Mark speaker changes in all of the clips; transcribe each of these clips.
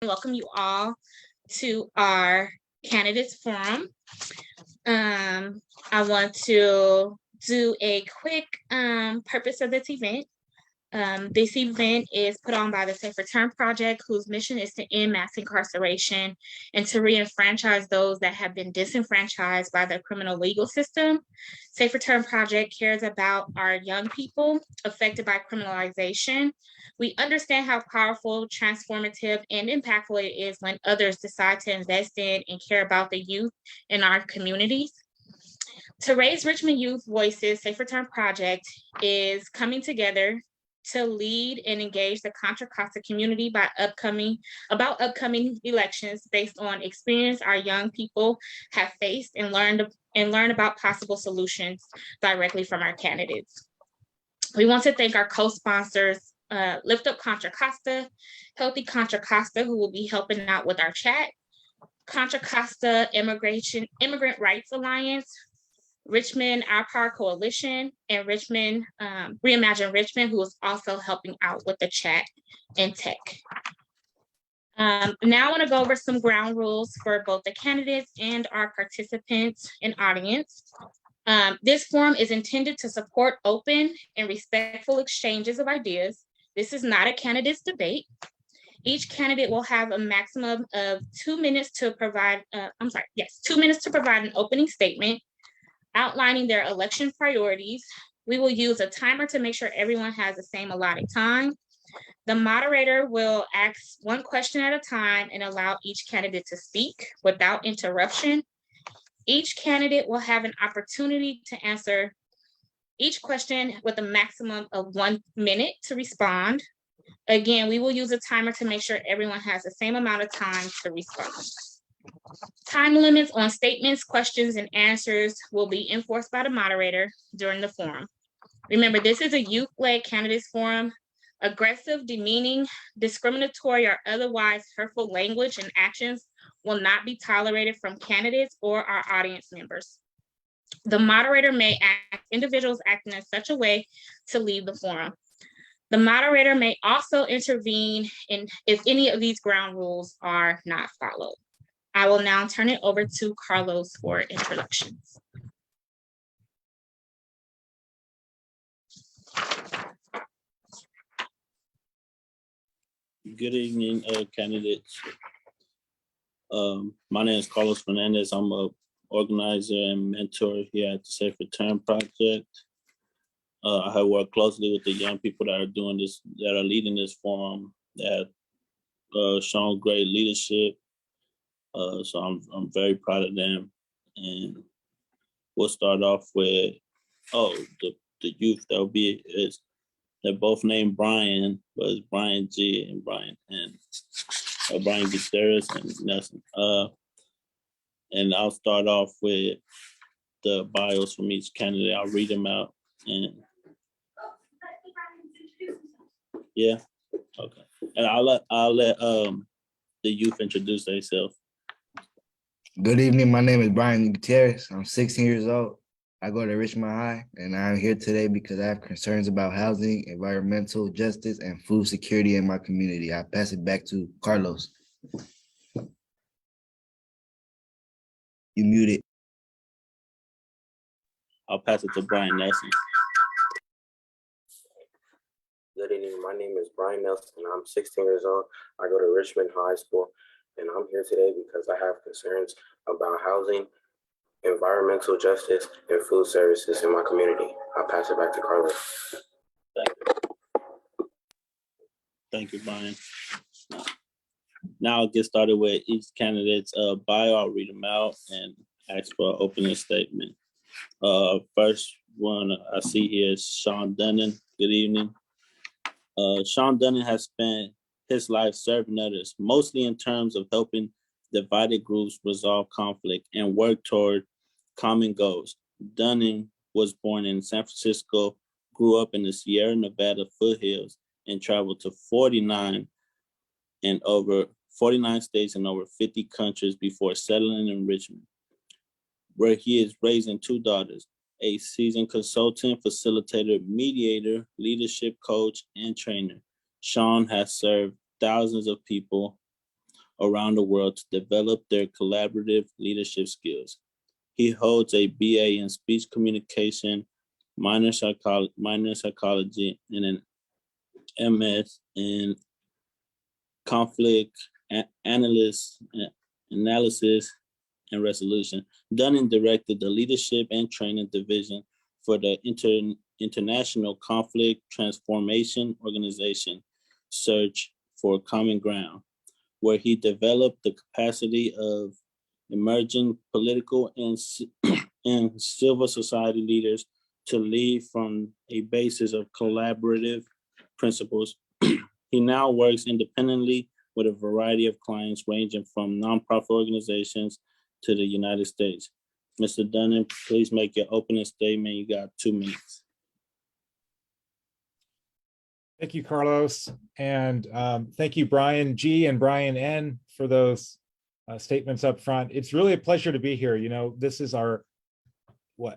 Speaker 1: Welcome you all to our candidates forum. I want to do a quick purpose of this event. This event is put on by the Safe Return Project, whose mission is to end mass incarceration and to re-enfranchise those that have been disenfranchised by the criminal legal system. Safe Return Project cares about our young people affected by criminalization. We understand how powerful, transformative, and impactful it is when others decide to invest in and care about the youth in our communities. To raise Richmond youth voices, Safe Return Project is coming together to lead and engage the Contra Costa community about upcoming elections based on experience our young people have faced and learn about possible solutions directly from our candidates. We want to thank our co-sponsors, Lift Up Contra Costa, Healthy Contra Costa, who will be helping out with our chat, Contra Costa Immigrant Rights Alliance, Richmond Our Power Coalition, and Richmond Reimagine Richmond, who is also helping out with the chat and tech. Now I want to go over some ground rules for both the candidates and our participants and audience. This forum is intended to support open and respectful exchanges of ideas. This is not a candidates debate. Each candidate will have a maximum of 2 minutes to provide, 2 minutes to provide an opening statement outlining their election priorities. We will use a timer to make sure everyone has the same allotted time. The moderator will ask one question at a time and allow each candidate to speak without interruption. Each candidate will have an opportunity to answer each question with a maximum of 1 minute to respond. Again, we will use a timer to make sure everyone has the same amount of time to respond. Time limits on statements, questions, and answers will be enforced by the moderator during the forum. Remember, this is a youth-led candidates forum. Aggressive, demeaning, discriminatory, or otherwise hurtful language and actions will not be tolerated from candidates or our audience members. The moderator may ask individuals acting in such a way to leave the forum. The moderator may also intervene if any of these ground rules are not followed. I will now turn it over to Carlos for introductions.
Speaker 2: Good evening, candidates. My name is Carlos Fernandez. I'm an organizer and mentor here at the Safe Return Project. I have worked closely with the young people that are doing this, that are leading this forum, that have shown great leadership. So I'm very proud of them. And we'll start off with, the youth that will be, they're both named Brian, but it's Brian G and Brian N. Brian Gutierrez and Nelson. And I'll start off with the bios from each candidate. I'll read them out. And yeah, okay. And I'll let the youth introduce themselves.
Speaker 3: Good evening. My name is Brian Gutierrez. I'm 16 years old. I go to Richmond High, and I'm here today because I have concerns about housing, environmental justice, and food security in my community. I pass it back to Carlos. You muted.
Speaker 2: I'll pass it to Brian Nelson.
Speaker 4: Good evening. My name is Brian Nelson. I'm 16 years old. I go to Richmond High School, and I'm here today because I have concerns about housing, environmental justice, and food services in my community. I'll pass it back to Carlos.
Speaker 2: Thank you, Brian. Now I'll get started with each candidate's bio. I'll read them out and ask for an opening statement. First one I see here is Shawn Dunning. Good evening. Shawn Dunning has spent his life serving others, mostly in terms of helping divided groups resolve conflict and work toward common goals. Dunning was born in San Francisco, grew up in the Sierra Nevada foothills, and traveled to 49 states and over 50 countries before settling in Richmond, where he is raising 2 daughters, a seasoned consultant, facilitator, mediator, leadership coach, and trainer. Shawn has served thousands of people around the world to develop their collaborative leadership skills. He holds a BA in speech communication, minor psychology, and an MS in conflict analysis and resolution. Dunham directed the leadership and training division for the International Conflict Transformation Organization, Search for Common Ground, where he developed the capacity of emerging political and civil society leaders to lead from a basis of collaborative principles. He now works independently with a variety of clients ranging from nonprofit organizations to the United States. Mr. Dunham, please make your opening statement. You got 2 minutes.
Speaker 5: Thank you, Carlos. And thank you, Brian G. and Brian N. for those statements up front. It's really a pleasure to be here. You know, this is our,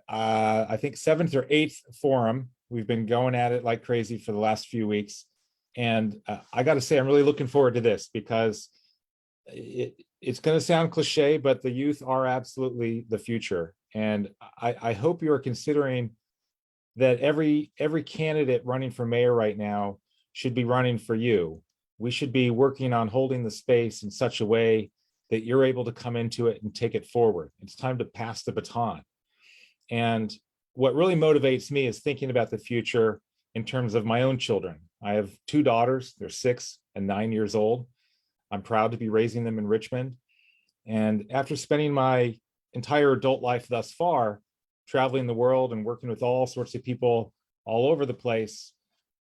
Speaker 5: I think 7th or 8th forum. We've been going at it like crazy for the last few weeks. And I got to say, I'm really looking forward to this because it's going to sound cliche, but the youth are absolutely the future. And I hope you're considering that every candidate running for mayor right now should be running for you. We should be working on holding the space in such a way that you're able to come into it and take it forward. It's time to pass the baton. And what really motivates me is thinking about the future in terms of my own children. I have 2 daughters, they're 6 and 9 years old. I'm proud to be raising them in Richmond. And after spending my entire adult life thus far, traveling the world and working with all sorts of people all over the place,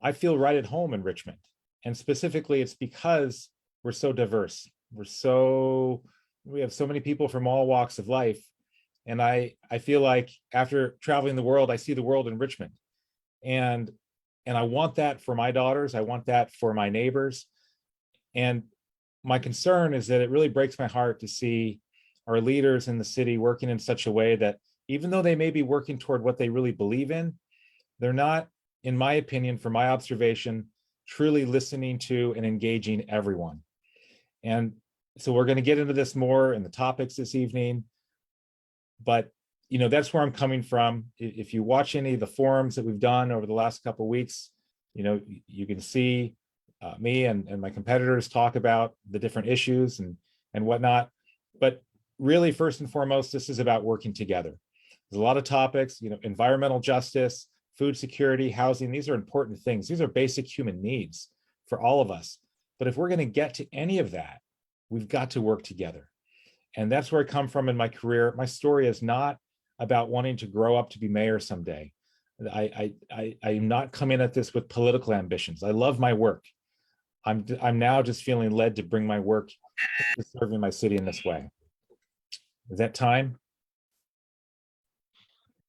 Speaker 5: I feel right at home in Richmond. And specifically, it's because we're so diverse. We have so many people from all walks of life. And I feel like after traveling the world, I see the world in Richmond. And I want that for my daughters. I want that for my neighbors. And my concern is that it really breaks my heart to see our leaders in the city working in such a way that even though they may be working toward what they really believe in, they're not, in my opinion, from my observation, truly listening to and engaging everyone. And so we're going to get into this more in the topics this evening. But, you know, that's where I'm coming from. If you watch any of the forums that we've done over the last couple of weeks, you know, you can see me and my competitors talk about the different issues and whatnot. But really, first and foremost, this is about working together. There's a lot of topics, you know, environmental justice, food security, housing. These are important things. These are basic human needs for all of us. But if we're going to get to any of that, we've got to work together. And that's where I come from in my career. My story is not about wanting to grow up to be mayor someday. I'm not coming at this with political ambitions. I love my work. I'm now just feeling led to bring my work to serving my city in this way. Is that time?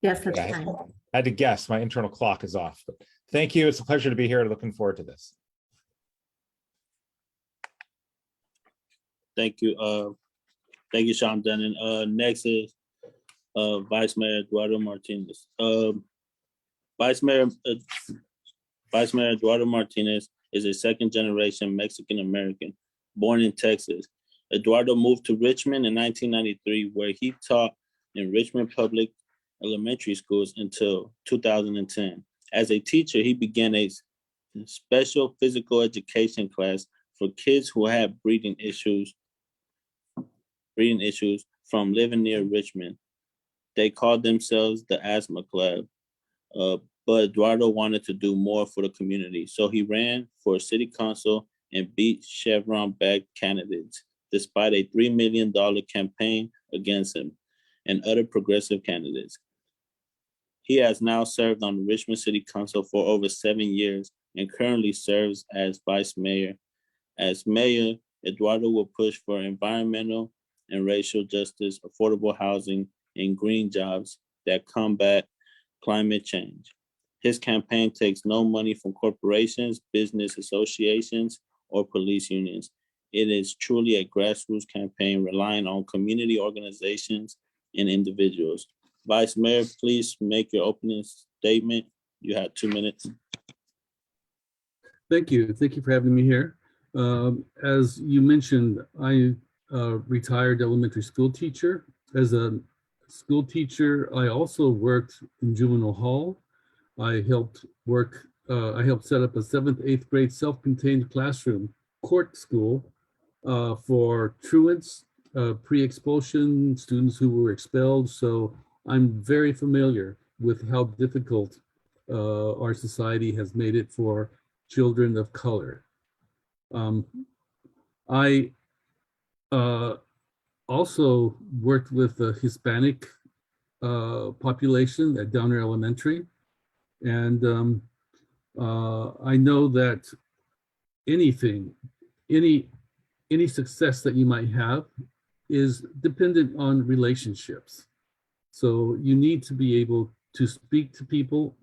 Speaker 6: Yes, that's time.
Speaker 5: I had to guess. My internal clock is off. But thank you. It's a pleasure to be here. Looking forward to this.
Speaker 2: Thank you. Thank you, Shawn Dunning. Next is Vice Mayor Eduardo Martinez. Vice Mayor Eduardo Martinez is a second-generation Mexican-American born in Texas. Eduardo moved to Richmond in 1993, where he taught in Richmond Public Elementary Schools until 2010. As a teacher, he began a special physical education class for kids who had breathing issues from living near Richmond. They called themselves the Asthma Club, but Eduardo wanted to do more for the community, so he ran for city council and beat Chevron-backed candidates, despite a $3 million campaign against him and other progressive candidates. He has now served on the Richmond City Council for over 7 years and currently serves as vice mayor. As mayor, Eduardo will push for environmental and racial justice, affordable housing, and green jobs that combat climate change. His campaign takes no money from corporations, business associations, or police unions. It is truly a grassroots campaign relying on community organizations and individuals. Vice Mayor, please make your opening statement. You have 2 minutes.
Speaker 7: Thank you. Thank you for having me here.
Speaker 6: As you mentioned, I retired elementary school teacher. As a school teacher, I also worked in juvenile hall. I helped set up a 7th, 8th grade self-contained classroom court school for truants, pre-expulsion students who were expelled. So I'm very familiar with how difficult our society has made it for children of color. I also worked with the Hispanic population at Downer Elementary. And I know that any success that you might have is dependent on relationships. So you need to be able to speak to people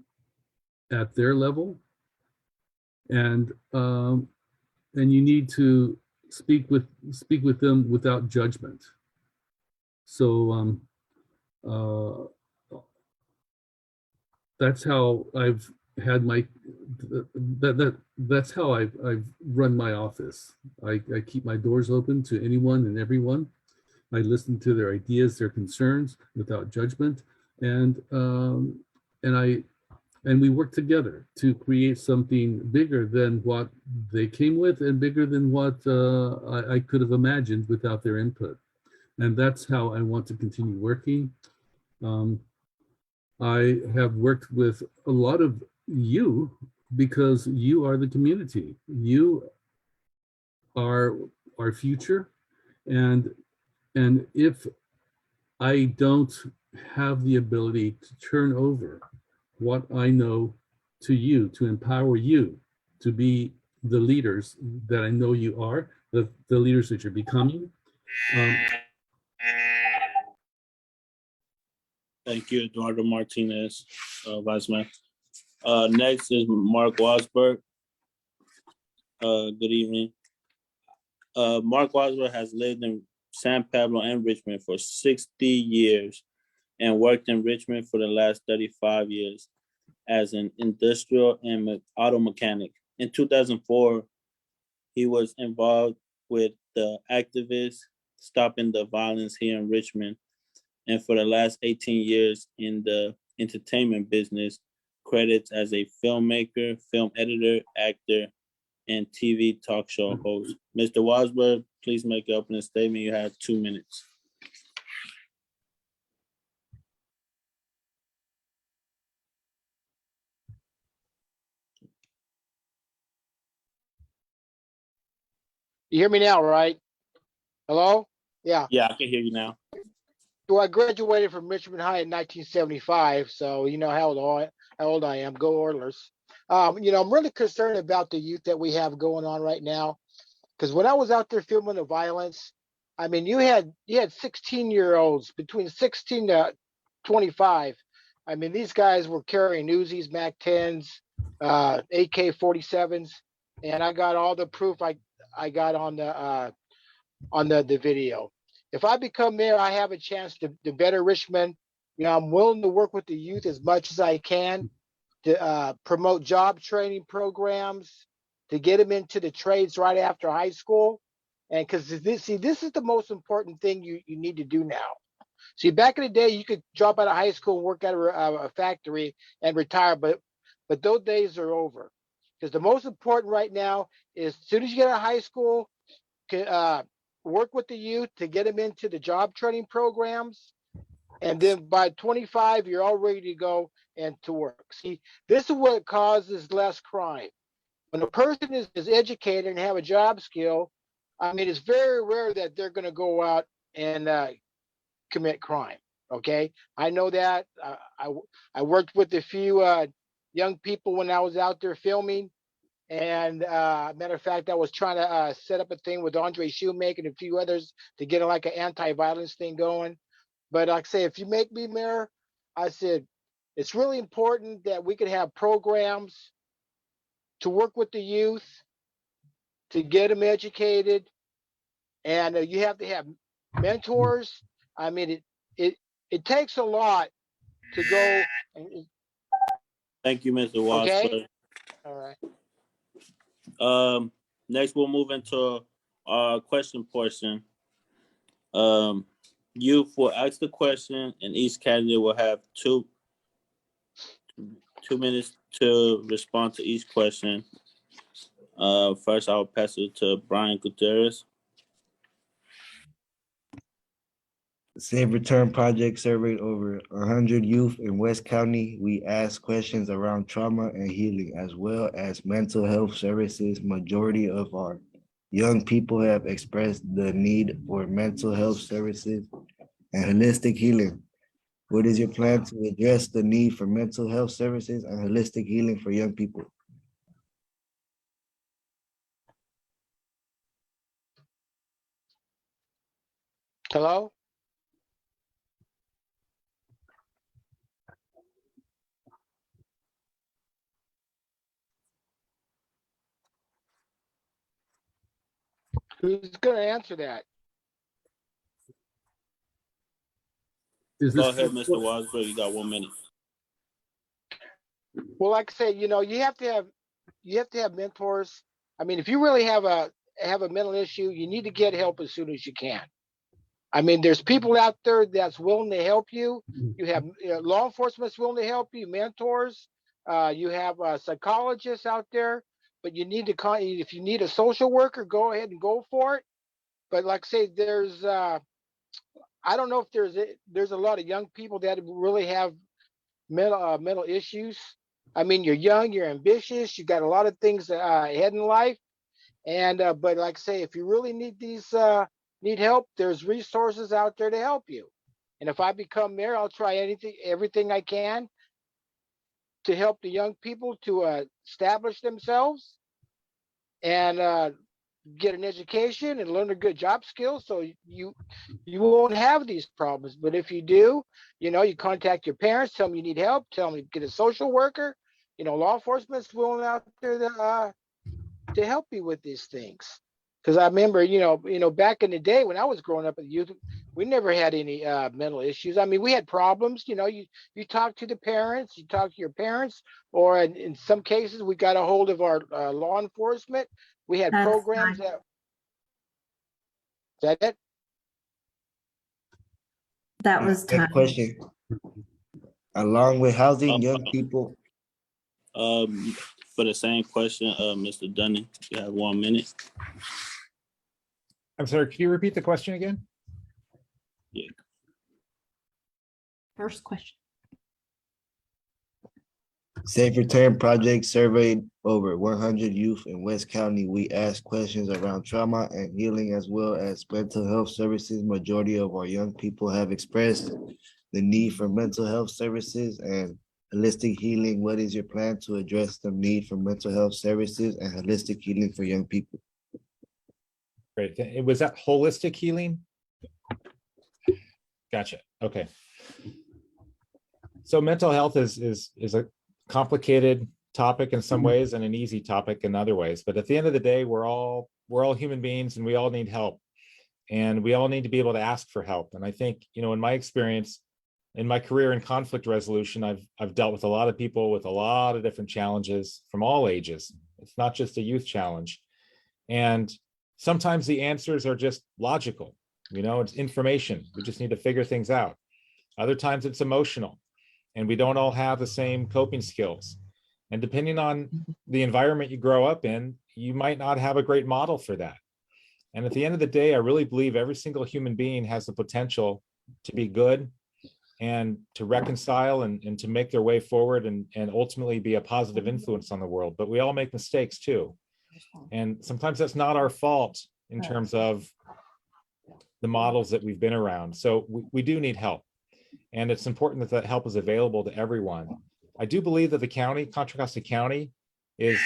Speaker 6: at their level, and you need to speak with them without judgment. So that's how I've had my that's how I've run my office. I keep my doors open to anyone and everyone. I listen to their ideas, their concerns without judgment, and we work together to create something bigger than what they came with and bigger than what I could have imagined without their input. And that's how I want to continue working. I have worked with a lot of you because you are the community. You are our future. And if I don't have the ability to turn over what I know to you, to empower you to be the leaders that I know you are, the leaders that you're becoming.
Speaker 2: Thank you, Eduardo Martinez, Vice Mayor. Next is Mark Wosberg. Good evening. Mark Wosberg has lived in San Pablo and Richmond for 60 years and worked in Richmond for the last 35 years as an industrial and auto mechanic. In 2004, he was involved with the activists stopping the violence here in Richmond. And for the last 18 years in the entertainment business, credits as a filmmaker, film editor, actor, and TV talk show host. Mr. Wosberg, please make your opening statement. You have 2 minutes.
Speaker 7: You hear me now, right? Hello? Yeah.
Speaker 2: Yeah, I can hear you now.
Speaker 7: So I graduated from Richmond High in 1975. So you know how old I am. Go Oilers. You know, I'm really concerned about the youth that we have going on right now. Because when I was out there filming the violence, I mean, you had 16-year-olds between 16 to 25. I mean, these guys were carrying Uzis, Mac 10s, AK-47s, and I got all the proof I got on the video. If I become mayor, I have a chance to better Richmond. You know, I'm willing to work with the youth as much as I can to promote job training programs, to get them into the trades right after high school. And because this is the most important thing you need to do now. See, back in the day, you could drop out of high school and work at a factory and retire, but those days are over. Because the most important right now is as soon as you get out of high school, work with the youth to get them into the job training programs. And then by 25, you're all ready to go and to work. See, this is what causes less crime. When a person is educated and have a job skill, I mean, it's very rare that they're going to go out and commit crime. Okay, I know that. I worked with a few young people when I was out there filming. And matter of fact, I was trying to set up a thing with Andre Shoemaker and a few others to get like an anti-violence thing going. But like I say, if you make me mayor, I said, it's really important that we could have programs to work with the youth, to get them educated. And you have to have mentors. I mean, it takes a lot to go.
Speaker 2: Thank you, Mr.
Speaker 7: Okay.
Speaker 2: Wosberg.
Speaker 7: All right.
Speaker 2: Next, we'll move into our question portion. Youth will ask the question, and each candidate will have two minutes to respond to each question. First, I'll pass it to Brian Gutierrez.
Speaker 3: Safe Return Project surveyed over 100 youth in West County. We asked questions around trauma and healing, as well as mental health services. Majority of our young people have expressed the need for mental health services and holistic healing. What is your plan to address the need for mental health services and holistic healing for young people?
Speaker 7: Hello? Who's going to answer that?
Speaker 2: Go ahead, Mr. Wosberg. You got 1 minute.
Speaker 7: Well, like I say, you know, you have to have mentors. I mean, if you really have a mental issue, you need to get help as soon as you can. I mean, there's people out there that's willing to help you. You have law enforcement willing to help you, mentors. You have psychologists out there, but you need to if you need a social worker, go ahead and go for it. But like I say, there's I don't know if there's a lot of young people that really have mental issues. I mean, you're young, you're ambitious, you got a lot of things ahead in life, and but like I say, if you really need help, there's resources out there to help you. And if I become mayor, I'll try everything I can to help the young people to establish themselves and get an education and learn a good job skills, so you won't have these problems. But if you do, you know, you contact your parents, tell them you need help, tell them to get a social worker. You know, law enforcement's willing out there to help you with these things. Because I remember, you know, back in the day when I was growing up as a youth, we never had any mental issues. I mean, we had problems. You know, you talk to the parents, you talk to your parents, or in some cases, we got a hold of our law enforcement. We had programs that. Is that it?
Speaker 8: That was time.
Speaker 3: Next question. Along with housing, young people.
Speaker 2: For the same question, Mr. Dunning, you have 1 minute.
Speaker 5: I'm sorry, can you repeat the question again?
Speaker 2: Yeah.
Speaker 8: First question.
Speaker 3: Safe Return Project surveyed over 100 youth in West County. We asked questions around trauma and healing, as well as mental health services. Majority of our young people have expressed the need for mental health services and holistic healing. What is your plan to address the need for mental health services and holistic healing for young people?
Speaker 5: Great. Was that holistic healing? Gotcha. Okay. So mental health is a complicated topic in some ways and an easy topic in other ways. But at the end of the day, we're all human beings and we all need help. And we all need to be able to ask for help. And I think, you know, in my experience, in my career in conflict resolution, I've dealt with a lot of people with a lot of different challenges from all ages. It's not just a youth challenge. And sometimes the answers are just logical. You know, it's information. We just need to figure things out. Other times it's emotional, and we don't all have the same coping skills. And depending on the environment you grow up in, you might not have a great model for that. And at the end of the day, I really believe every single human being has the potential to be good and to reconcile and to make their way forward and ultimately be a positive influence on the world. But we all make mistakes too. And sometimes that's not our fault in terms of the models that we've been around. So we do need help. And it's important that that help is available to everyone. I do believe that the county, Contra Costa County, is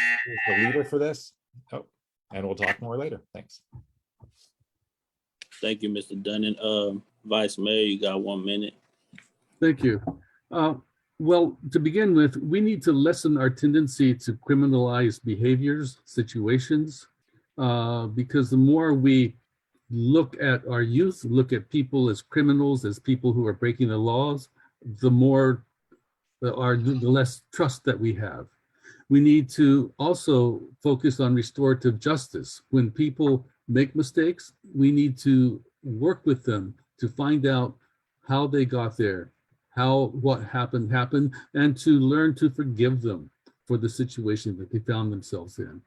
Speaker 5: the leader for this. Oh, and we'll talk more later. Thanks.
Speaker 2: Thank you, Mr. Dunning. Vice Mayor, you got 1 minute.
Speaker 6: Thank you. Well, to begin with, we need to lessen our tendency to criminalize behaviors, situations, because the more we look at our youth, look at people as criminals, as people who are breaking the laws, the less trust that we have. We need to also focus on restorative justice. When people make mistakes, we need to work with them to find out how they got there, how what happened, and to learn to forgive them for the situation that they found themselves in.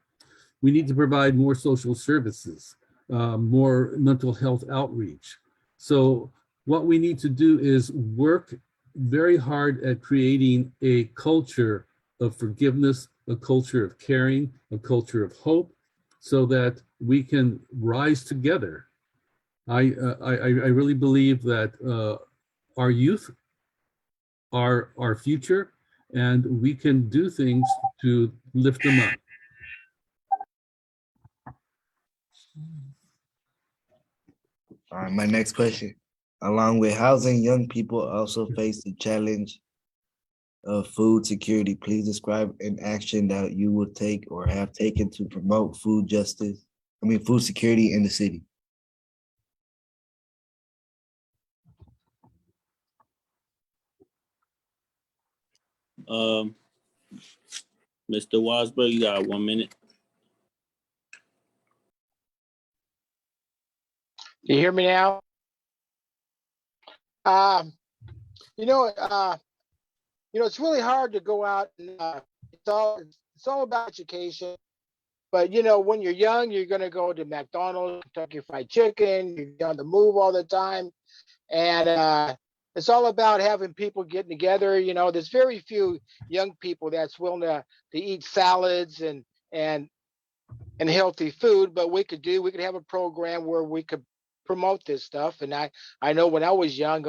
Speaker 6: We need to provide more social services, more mental health outreach. So what we need to do is work very hard at creating a culture of forgiveness, a culture of caring, a culture of hope, so that we can rise together. I really believe that our youth are our future, and we can do things to lift them up.
Speaker 3: All right, my next question. Along with housing, young people also face the challenge of food security. Please describe an action that you would take or have taken to promote food security in the city.
Speaker 2: Mr. Wosberg, you got 1 minute.
Speaker 7: Do you hear me now? It's really hard to go out and it's all about education. But when you're young, you're gonna go to McDonald's, Kentucky Fried Chicken. You're on the move all the time, and it's all about having people getting together. There's very few young people that's willing to eat salads and healthy food. But we could have a program where we could promote this stuff. And I know when I was young,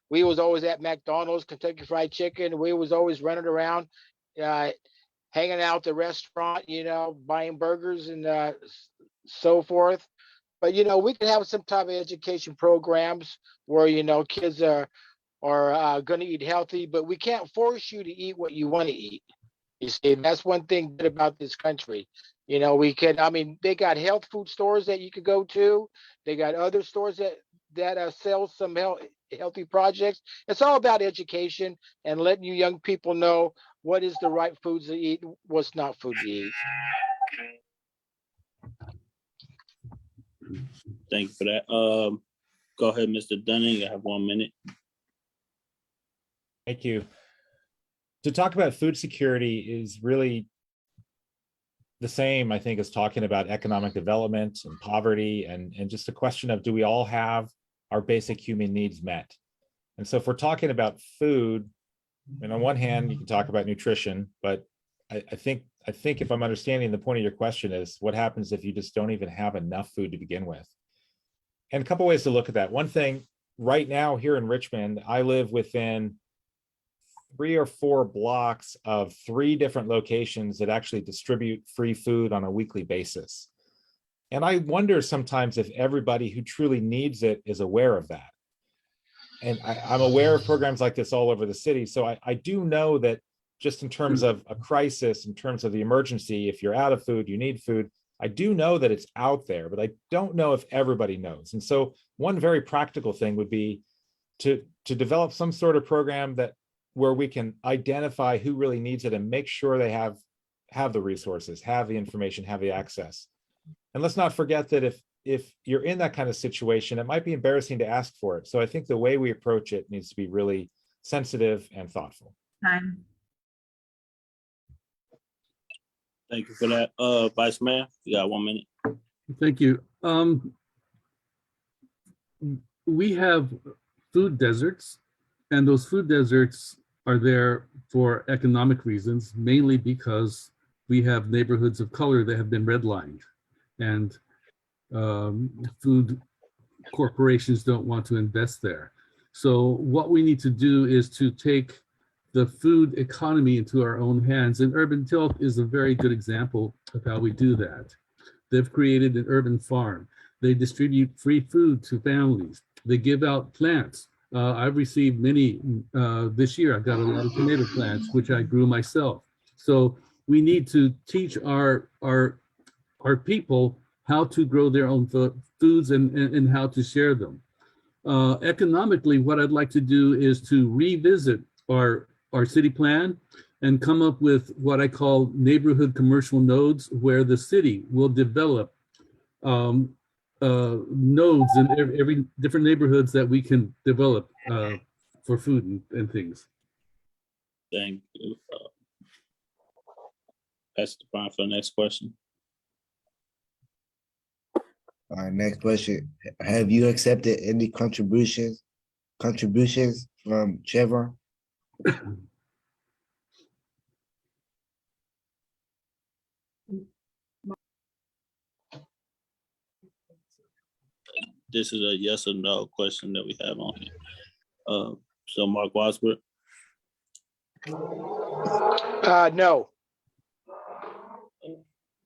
Speaker 7: we was always at McDonald's, Kentucky Fried Chicken. We was always running around, hanging out at the restaurant, buying burgers and so forth. But we could have some type of education programs where kids are going to eat healthy, but we can't force you to eat what you want to eat. You see, that's one thing good about this country. They got health food stores that you could go to. They got other stores that sell some healthy projects. It's all about education and letting you young people know what is the right foods to eat, what's not food to eat.
Speaker 2: Thank you for that. Go ahead, Mr. Dunning. You have 1 minute.
Speaker 5: Thank you. To talk about food security is really the same, I think, as talking about economic development and poverty and just a question of, do we all have our basic human needs met? And so if we're talking about food, and on one hand, you can talk about nutrition, but I think if I'm understanding the point of your question is, what happens if you just don't even have enough food to begin with? And a couple ways to look at that. One thing, right now here in Richmond, I live within 3 or 4 blocks of 3 different locations that actually distribute free food on a weekly basis. And I wonder sometimes if everybody who truly needs it is aware of that. And I'm aware of programs like this all over the city. So I do know that just in terms of a crisis, in terms of the emergency, if you're out of food, you need food, I do know that it's out there, but I don't know if everybody knows. And so one very practical thing would be to develop some sort of program where we can identify who really needs it and make sure they have the resources, have the information, have the access. And let's not forget that if you're in that kind of situation, it might be embarrassing to ask for it. So I think the way we approach it needs to be really sensitive and thoughtful.
Speaker 8: Time.
Speaker 2: Thank you for that. Vice Mayor, you got 1 minute.
Speaker 6: Thank you. We have food deserts, and those food deserts are there for economic reasons, mainly because we have neighborhoods of color that have been redlined, and food corporations don't want to invest there. So what we need to do is to take the food economy into our own hands, and Urban Tilth is a very good example of how we do that. They've created an urban farm. They distribute free food to families. They give out plants. I've received many this year. I got a lot of tomato plants, which I grew myself. So we need to teach our people how to grow their own foods and how to share them. Economically, what I'd like to do is to revisit our city plan, and come up with what I call neighborhood commercial nodes, where the city will develop nodes in every different neighborhoods that we can develop for food and things.
Speaker 2: Thank you. Pastor Brown for the next question.
Speaker 3: All right, next question. Have you accepted any contributions from Chevron?
Speaker 2: This is a yes or no question that we have on here. So Mark Wosberg.
Speaker 7: No.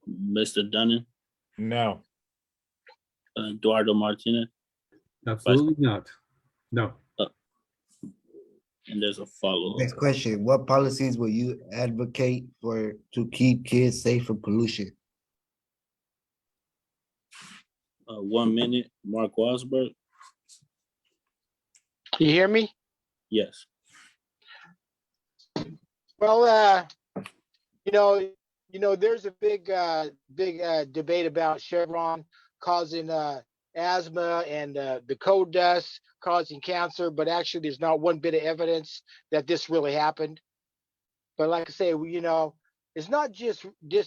Speaker 2: Mr. Dunham.
Speaker 5: No.
Speaker 2: Eduardo Martinez.
Speaker 6: Absolutely not. No.
Speaker 2: And there's a follow-up.
Speaker 3: Next question. What policies will you advocate for to keep kids safe from pollution?
Speaker 2: 1 minute, Mark Wosberg.
Speaker 7: You hear me?
Speaker 2: Yes.
Speaker 7: Well, there's a big debate about Chevron causing asthma and the coal dust causing cancer, but actually there's not one bit of evidence that this really happened. But like I say, it's not just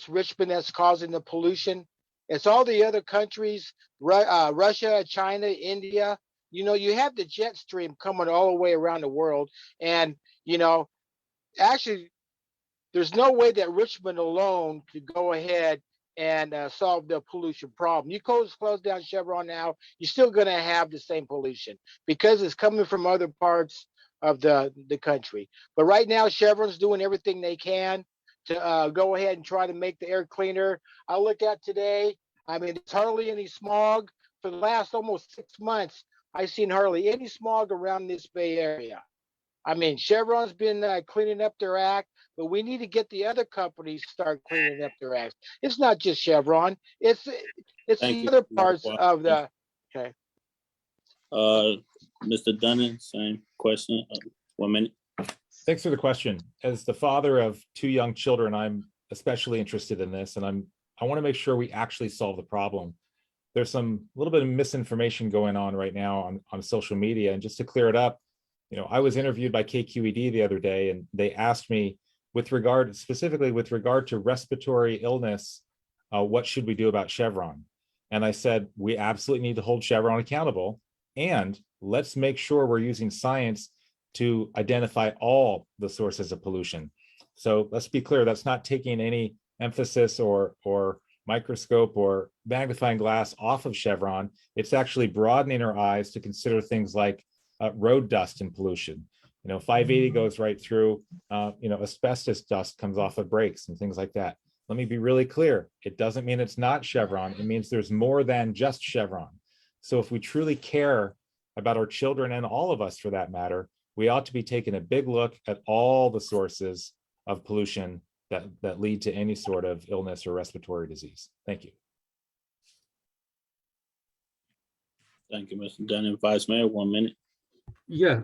Speaker 7: Richmond that's causing the pollution. It's all the other countries, Russia, China, India. You have the jet stream coming all the way around the world. And, actually, there's no way that Richmond alone could go ahead and solve the pollution problem. You close down Chevron now, you're still going to have the same pollution because it's coming from other parts of the country. But right now, Chevron's doing everything they can to go ahead and try to make the air cleaner. I look at today, there's hardly any smog. For the last almost 6 months, I've seen hardly any smog around this Bay Area. Chevron's been cleaning up their act, but we need to get the other companies to start cleaning up their act. It's not just Chevron. It's the other parts of the, okay.
Speaker 2: Mr. Dunham, same question. 1 minute.
Speaker 5: Thanks for the question. As the father of 2 young children, I'm especially interested in this, and I want to make sure we actually solve the problem. There's a little bit of misinformation going on right now on social media, and just to clear it up, I was interviewed by KQED the other day, and they asked me specifically with regard to respiratory illness, what should we do about Chevron? And I said, we absolutely need to hold Chevron accountable, and let's make sure we're using science to identify all the sources of pollution. So let's be clear, that's not taking any emphasis or microscope or magnifying glass off of Chevron. It's actually broadening our eyes to consider things like road dust and pollution. 580 goes right through, asbestos dust comes off of brakes and things like that. Let me be really clear. It doesn't mean it's not Chevron. It means there's more than just Chevron. So if we truly care about our children and all of us for that matter, we ought to be taking a big look at all the sources of pollution that lead to any sort of illness or respiratory disease. Thank you.
Speaker 2: Thank you, Mr. Dunham. Vice Mayor, 1 minute.
Speaker 6: Yeah,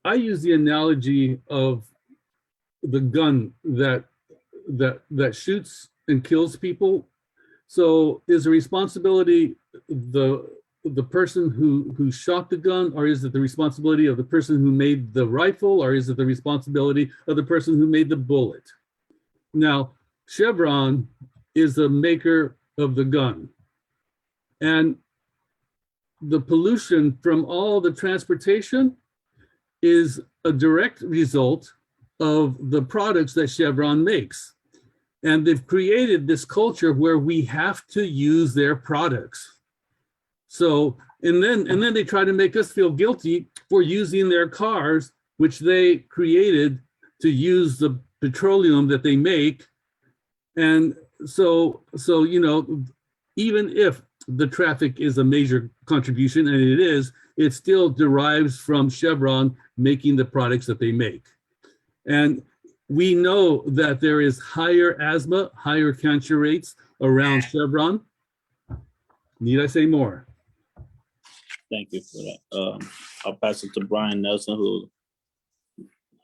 Speaker 6: I use the analogy of the gun that shoots and kills people. So is the responsibility the person who shot the gun, or is it the responsibility of the person who made the rifle, or is it the responsibility of the person who made the bullet? Now, Chevron is the maker of the gun, and the pollution from all the transportation is a direct result of the products that Chevron makes. And they've created this culture where we have to use their products. So, and then they try to make us feel guilty for using their cars, which they created to use the petroleum that they make. And so even if the traffic is a major contribution, and it is, it still derives from Chevron making the products that they make. And we know that there is higher asthma, higher cancer rates around Chevron. Need I say more?
Speaker 2: Thank you for that. I'll pass it to Brian Nelson, who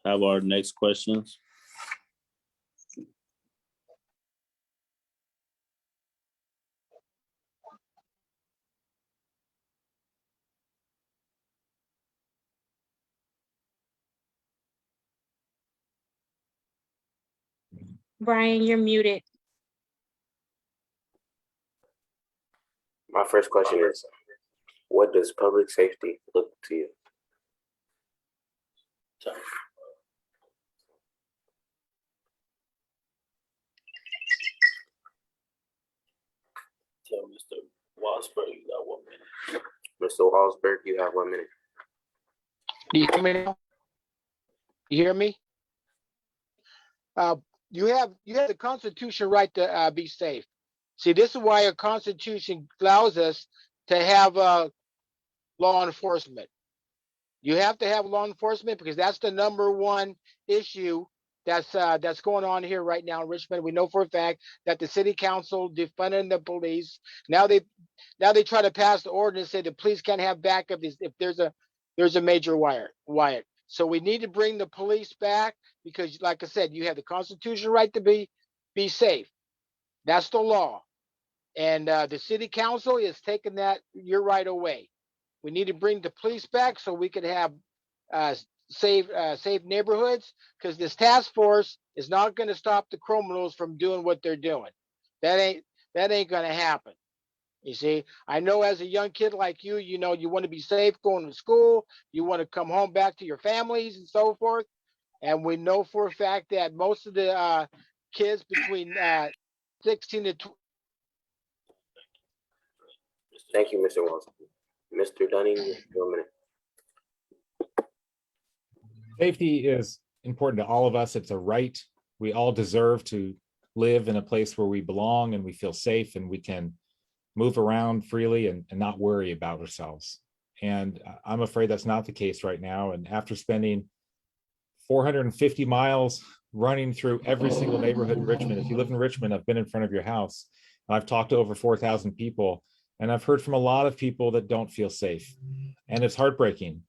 Speaker 2: have our next questions.
Speaker 1: Brian, you're muted.
Speaker 4: My first question is, what does public safety look to you?
Speaker 2: Tell Mr. Wosberg you got 1 minute.
Speaker 4: Mr. Wosberg, you have 1 minute.
Speaker 7: Do you hear me now? You hear me? You have the Constitution right to be safe. See, this is why a Constitution allows us to have law enforcement. You have to have law enforcement because that's the #1 issue that's going on here right now in Richmond. We know for a fact that the city council defunded the police. Now they try to pass the ordinance, say the police can't have backup if there's a major riot. So we need to bring the police back because, like I said, you have the Constitution right to be safe. That's the law, and the city council is taking that your right away. We need to bring the police back so we can have safe neighborhoods, because this task force is not going to stop the criminals from doing what they're doing. That ain't going to happen. You see, I know as a young kid like you, you want to be safe going to school. You want to come home back to your families and so forth. And we know for a fact that most of the kids between 16 to 20.
Speaker 4: Thank you, Mr. Walls. Mr. Dunning, you have 1 minute.
Speaker 5: Safety is important to all of us. It's a right. We all deserve to live in a place where we belong and we feel safe and we can move around freely and not worry about ourselves. And I'm afraid that's not the case right now. And after spending 450 miles running through every single neighborhood in Richmond, if you live in Richmond, I've been in front of your house. I've talked to over 4,000 people, and I've heard from a lot of people that don't feel safe. And it's heartbreaking.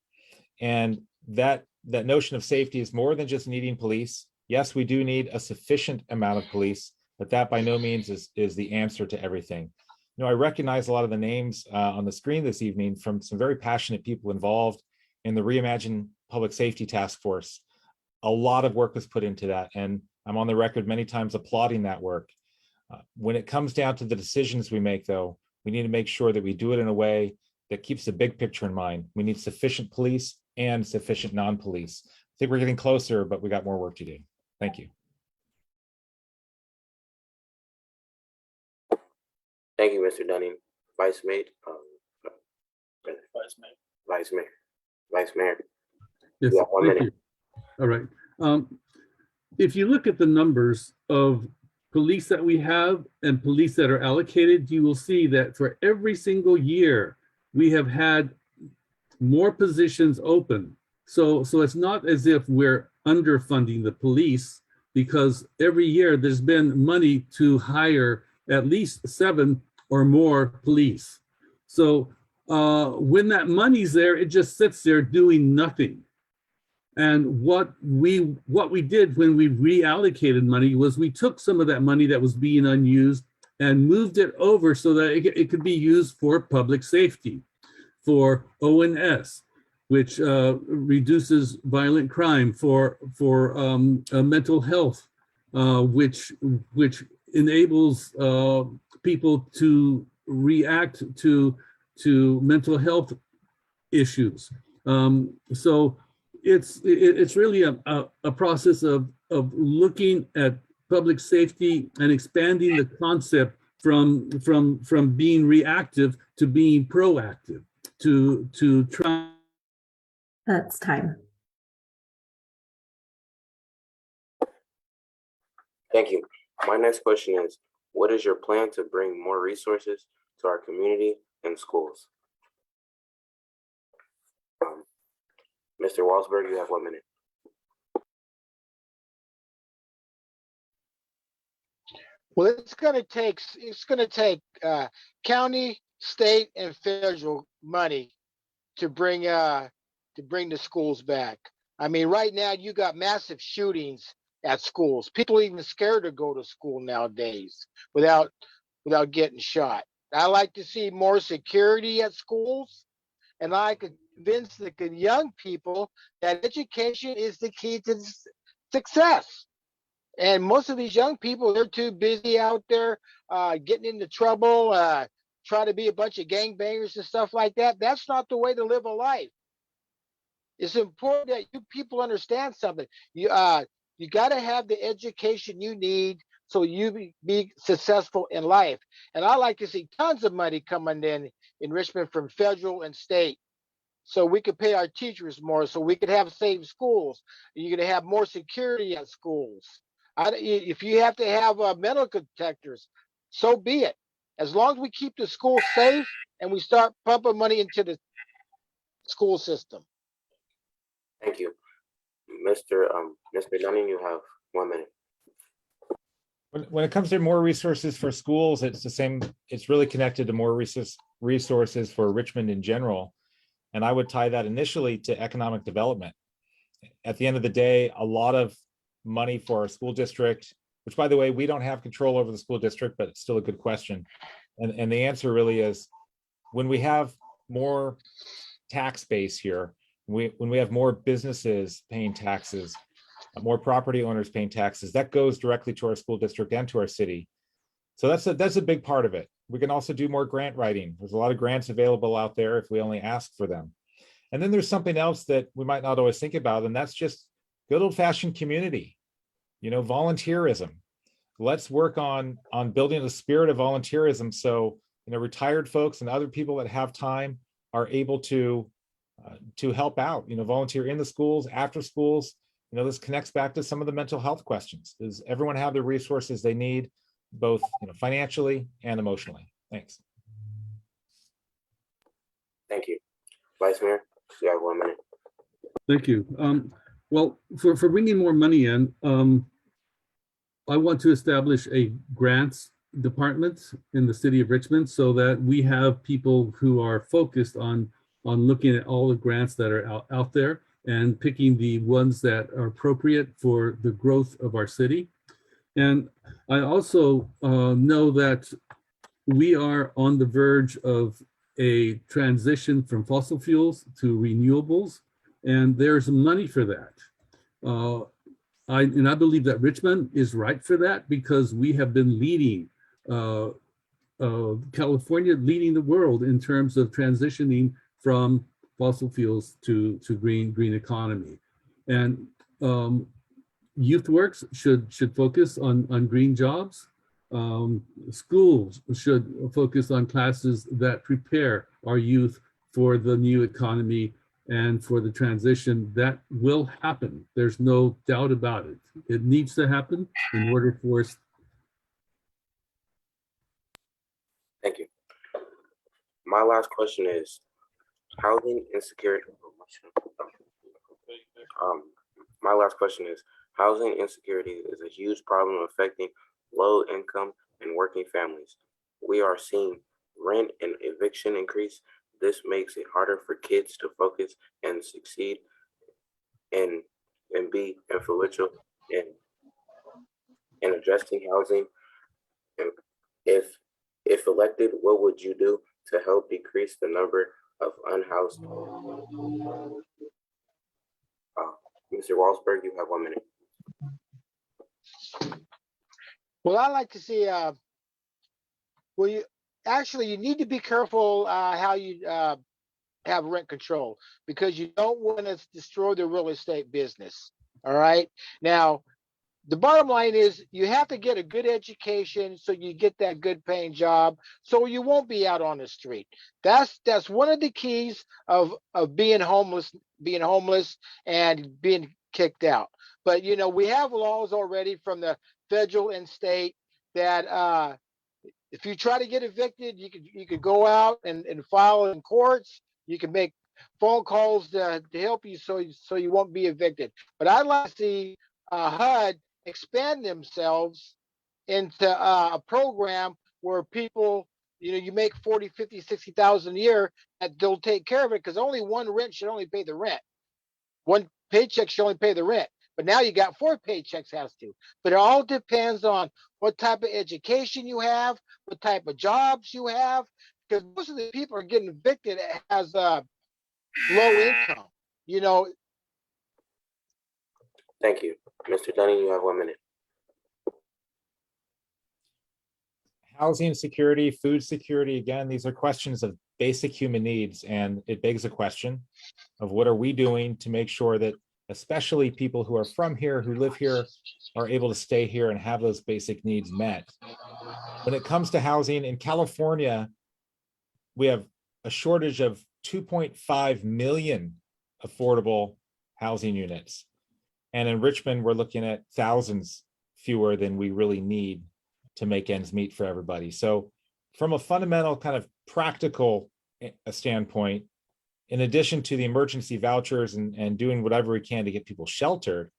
Speaker 5: And that notion of safety is more than just needing police. Yes, we do need a sufficient amount of police, but that by no means is the answer to everything. I recognize a lot of the names on the screen this evening from some very passionate people involved in the Reimagine Public Safety Task Force. A lot of work was put into that, and I'm on the record many times applauding that work. When it comes down to the decisions we make, though, we need to make sure that we do it in a way that keeps the big picture in mind. We need sufficient police and sufficient non-police. I think we're getting closer, but we got more work to do. Thank you.
Speaker 4: Thank you, Mr. Dunning. Vice Mayor.
Speaker 6: Yes,
Speaker 4: You have 1
Speaker 6: thank
Speaker 4: minute.
Speaker 6: you. All right. If you look at the numbers of police that we have and police that are allocated, you will see that for every single year, we have had more positions open. So it's not as if we're underfunding the police, because every year there's been money to hire at least 7 or more police. So when that money's there, it just sits there doing nothing. And what we did when we reallocated money was we took some of that money that was being unused and moved it over so that it could be used for public safety, for O&S, which reduces violent crime, for mental health, which enables people to react to mental health issues. So it's really a process of looking at public safety and expanding the concept from being reactive to being proactive, to try.
Speaker 8: That's time.
Speaker 4: Thank you. My next question is, what is your plan to bring more resources to our community and schools? Mr. Wosberg, you have 1 minute.
Speaker 7: Well, it's going to take county, state, and federal money to bring the schools back. I mean, right now you got massive shootings at schools. People even scared to go to school nowadays without getting shot. I like to see more security at schools, and I could convince the young people that education is the key to success. And most of these young people, they're too busy out there getting into trouble, trying to be a bunch of gangbangers and stuff like that. That's not the way to live a life. It's important that you people understand something. You got to have the education you need so you be successful in life. And I like to see tons of money coming in Richmond from federal and state, so we could pay our teachers more, so we could have safe schools. You're going to have more security at schools. If you have to have metal detectors, so be it. As long as we keep the school safe and we start pumping money into the school system.
Speaker 4: Thank you. Mr. Dunning, you have 1 minute.
Speaker 5: When it comes to more resources for schools, it's the same. It's really connected to more resources for Richmond in general. And I would tie that initially to economic development. At the end of the day, a lot of money for our school district, which, by the way, we don't have control over the school district, but it's still a good question. And the answer really is, when we have more tax base here, when we have more businesses paying taxes, more property owners paying taxes, that goes directly to our school district and to our city. So that's a big part of it. We can also do more grant writing. There's a lot of grants available out there if we only ask for them. And then there's something else that we might not always think about, and that's just good old-fashioned community, volunteerism. Let's work on building a spirit of volunteerism, so retired folks and other people that have time are able to help out, volunteer in the schools, after schools. This connects back to some of the mental health questions. Does everyone have the resources they need, both financially and emotionally? Thanks.
Speaker 4: Thank you. Vice Mayor, you have 1 minute.
Speaker 6: Thank you. Well, for bringing more money in, I want to establish a grants department in the city of Richmond, so that we have people who are focused on looking at all the grants that are out there and picking the ones that are appropriate for the growth of our city. And I also know that we are on the verge of a transition from fossil fuels to renewables, and there's money for that. I believe that Richmond is right for that, because we have been leading, California leading the world in terms of transitioning from fossil fuels to green economy. And Youth Works should focus on green jobs. Schools should focus on classes that prepare our youth for the new economy and for the transition that will happen. There's no doubt about it. It needs to happen in order for us.
Speaker 4: Thank you. My last question is housing insecurity. My last question is, housing insecurity is a huge problem affecting low income and working families. We are seeing rent and eviction increase. This makes it harder for kids to focus and succeed and be influential in addressing housing. And if elected, what would you do to help decrease the number of unhoused? Mr. Wosberg, you have 1 minute.
Speaker 7: Well, I like to see, you need to be careful how you have rent control, because you don't want to destroy the real estate business. All right. Now, the bottom line is you have to get a good education so you get that good paying job, so you won't be out on the street. That's one of the keys of being homeless and being kicked out. But we have laws already from the federal and state that if you try to get evicted, you could go out and file in courts. You can make phone calls to help you so you won't be evicted. But I'd like to see HUD expand themselves into a program where people, you make 40, 50, 60,000 a year, that they'll take care of it, because only one rent should only pay the rent. One paychecks should only pay the rent, but now you got 4 paychecks has to. But it all depends on what type of education you have, what type of jobs you have, because most of the people are getting evicted as low income. You know.
Speaker 4: Thank you. Mr. Dunning, you have 1 minute.
Speaker 5: Housing security, food security, again, these are questions of basic human needs, and it begs a question of what are we doing to make sure that especially people who are from here, who live here, are able to stay here and have those basic needs met. When it comes to housing in California, we have a shortage of 2.5 million affordable housing units. And in Richmond, we're looking at thousands fewer than we really need to make ends meet for everybody. So from a fundamental kind of practical standpoint, in addition to the emergency vouchers and doing whatever we can to get people sheltered,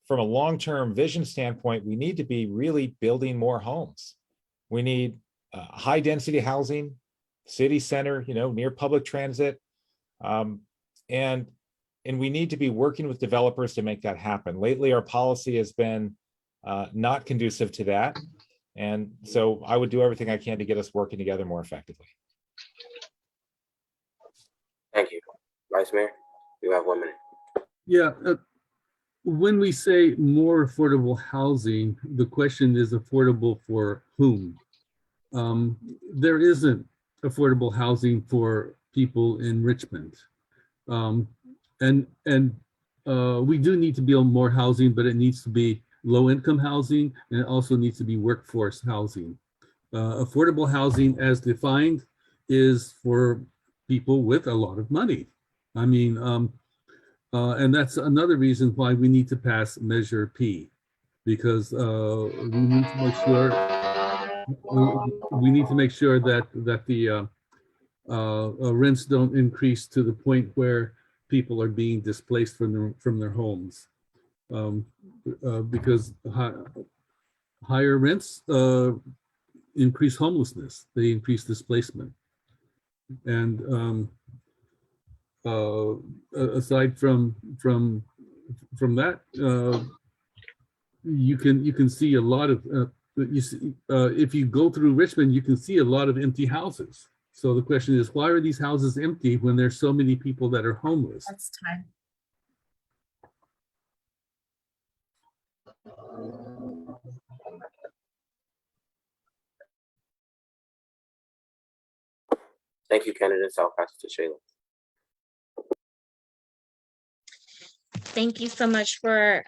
Speaker 5: from a long-term vision standpoint, we need to be really building more homes. We need high density housing, city center, near public transit. And we need to be working with developers to make that happen. Lately, our policy has been not conducive to that. And so I would do everything I can to get us working together more effectively.
Speaker 4: Thank you. Vice Mayor, you have 1 minute.
Speaker 6: Yeah, when we say more affordable housing, the question is affordable for whom? There isn't affordable housing for people in Richmond. And we do need to build more housing, but it needs to be low-income housing, and it also needs to be workforce housing. Affordable housing, as defined, is for people with a lot of money. I mean, and that's another reason why we need to pass Measure P, because we need to make sure that the rents don't increase to the point where people are being displaced from their homes, because higher rents increase homelessness, they increase displacement. And aside from that, you can see a lot of if you go through Richmond, you can see a lot of empty houses. So the question is, why are these houses empty when there's so many people that are homeless?
Speaker 8: That's time.
Speaker 4: Thank you, candidates. I'll pass it to Shayla.
Speaker 1: Thank you so much for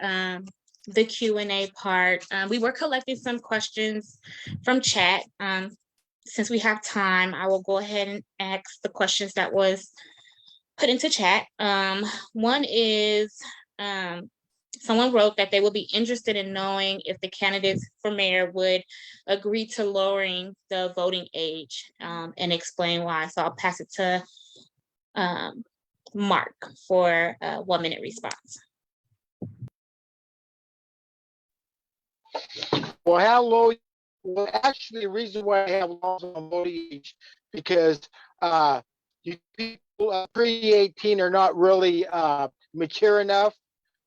Speaker 1: the Q&A part. We were collecting some questions from chat. Since we have time, I will go ahead and ask the questions that was put into chat. One is, someone wrote that they would be interested in knowing if the candidates for mayor would agree to lowering the voting age, and explain why. So I'll pass it to Mark for a 1 minute response.
Speaker 7: Well, how low? Well, actually, the reason why I have laws on voting age, because you people pre-18 are not really mature enough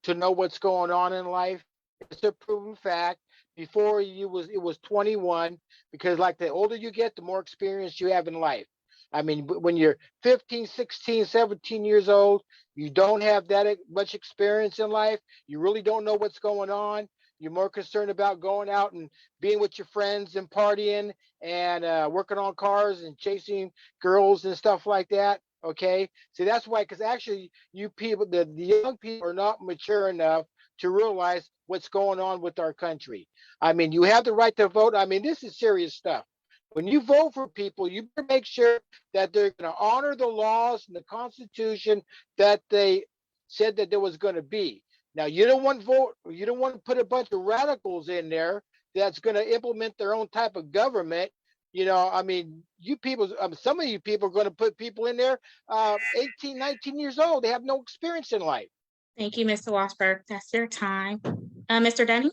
Speaker 7: to know what's going on in life. It's a proven fact. Before it was 21, because like the older you get, the more experience you have in life. I mean, when you're 15, 16, 17 years old, you don't have that much experience in life. You really don't know what's going on. You're more concerned about going out and being with your friends and partying and working on cars and chasing girls and stuff like that. Okay. See, that's why, because actually you people, the young people are not mature enough to realize what's going on with our country. I mean, you have the right to vote. I mean, this is serious stuff. When you vote for people, you better make sure that they're going to honor the laws and the Constitution that they said that there was going to be. Now, you don't want to put a bunch of radicals in there that's going to implement their own type of government. I mean, you people, some of you people are going to put people in there 18, 19 years old. They have no experience in life.
Speaker 1: Thank you, Mr. Wosberg. That's your time. Mr. Dunning,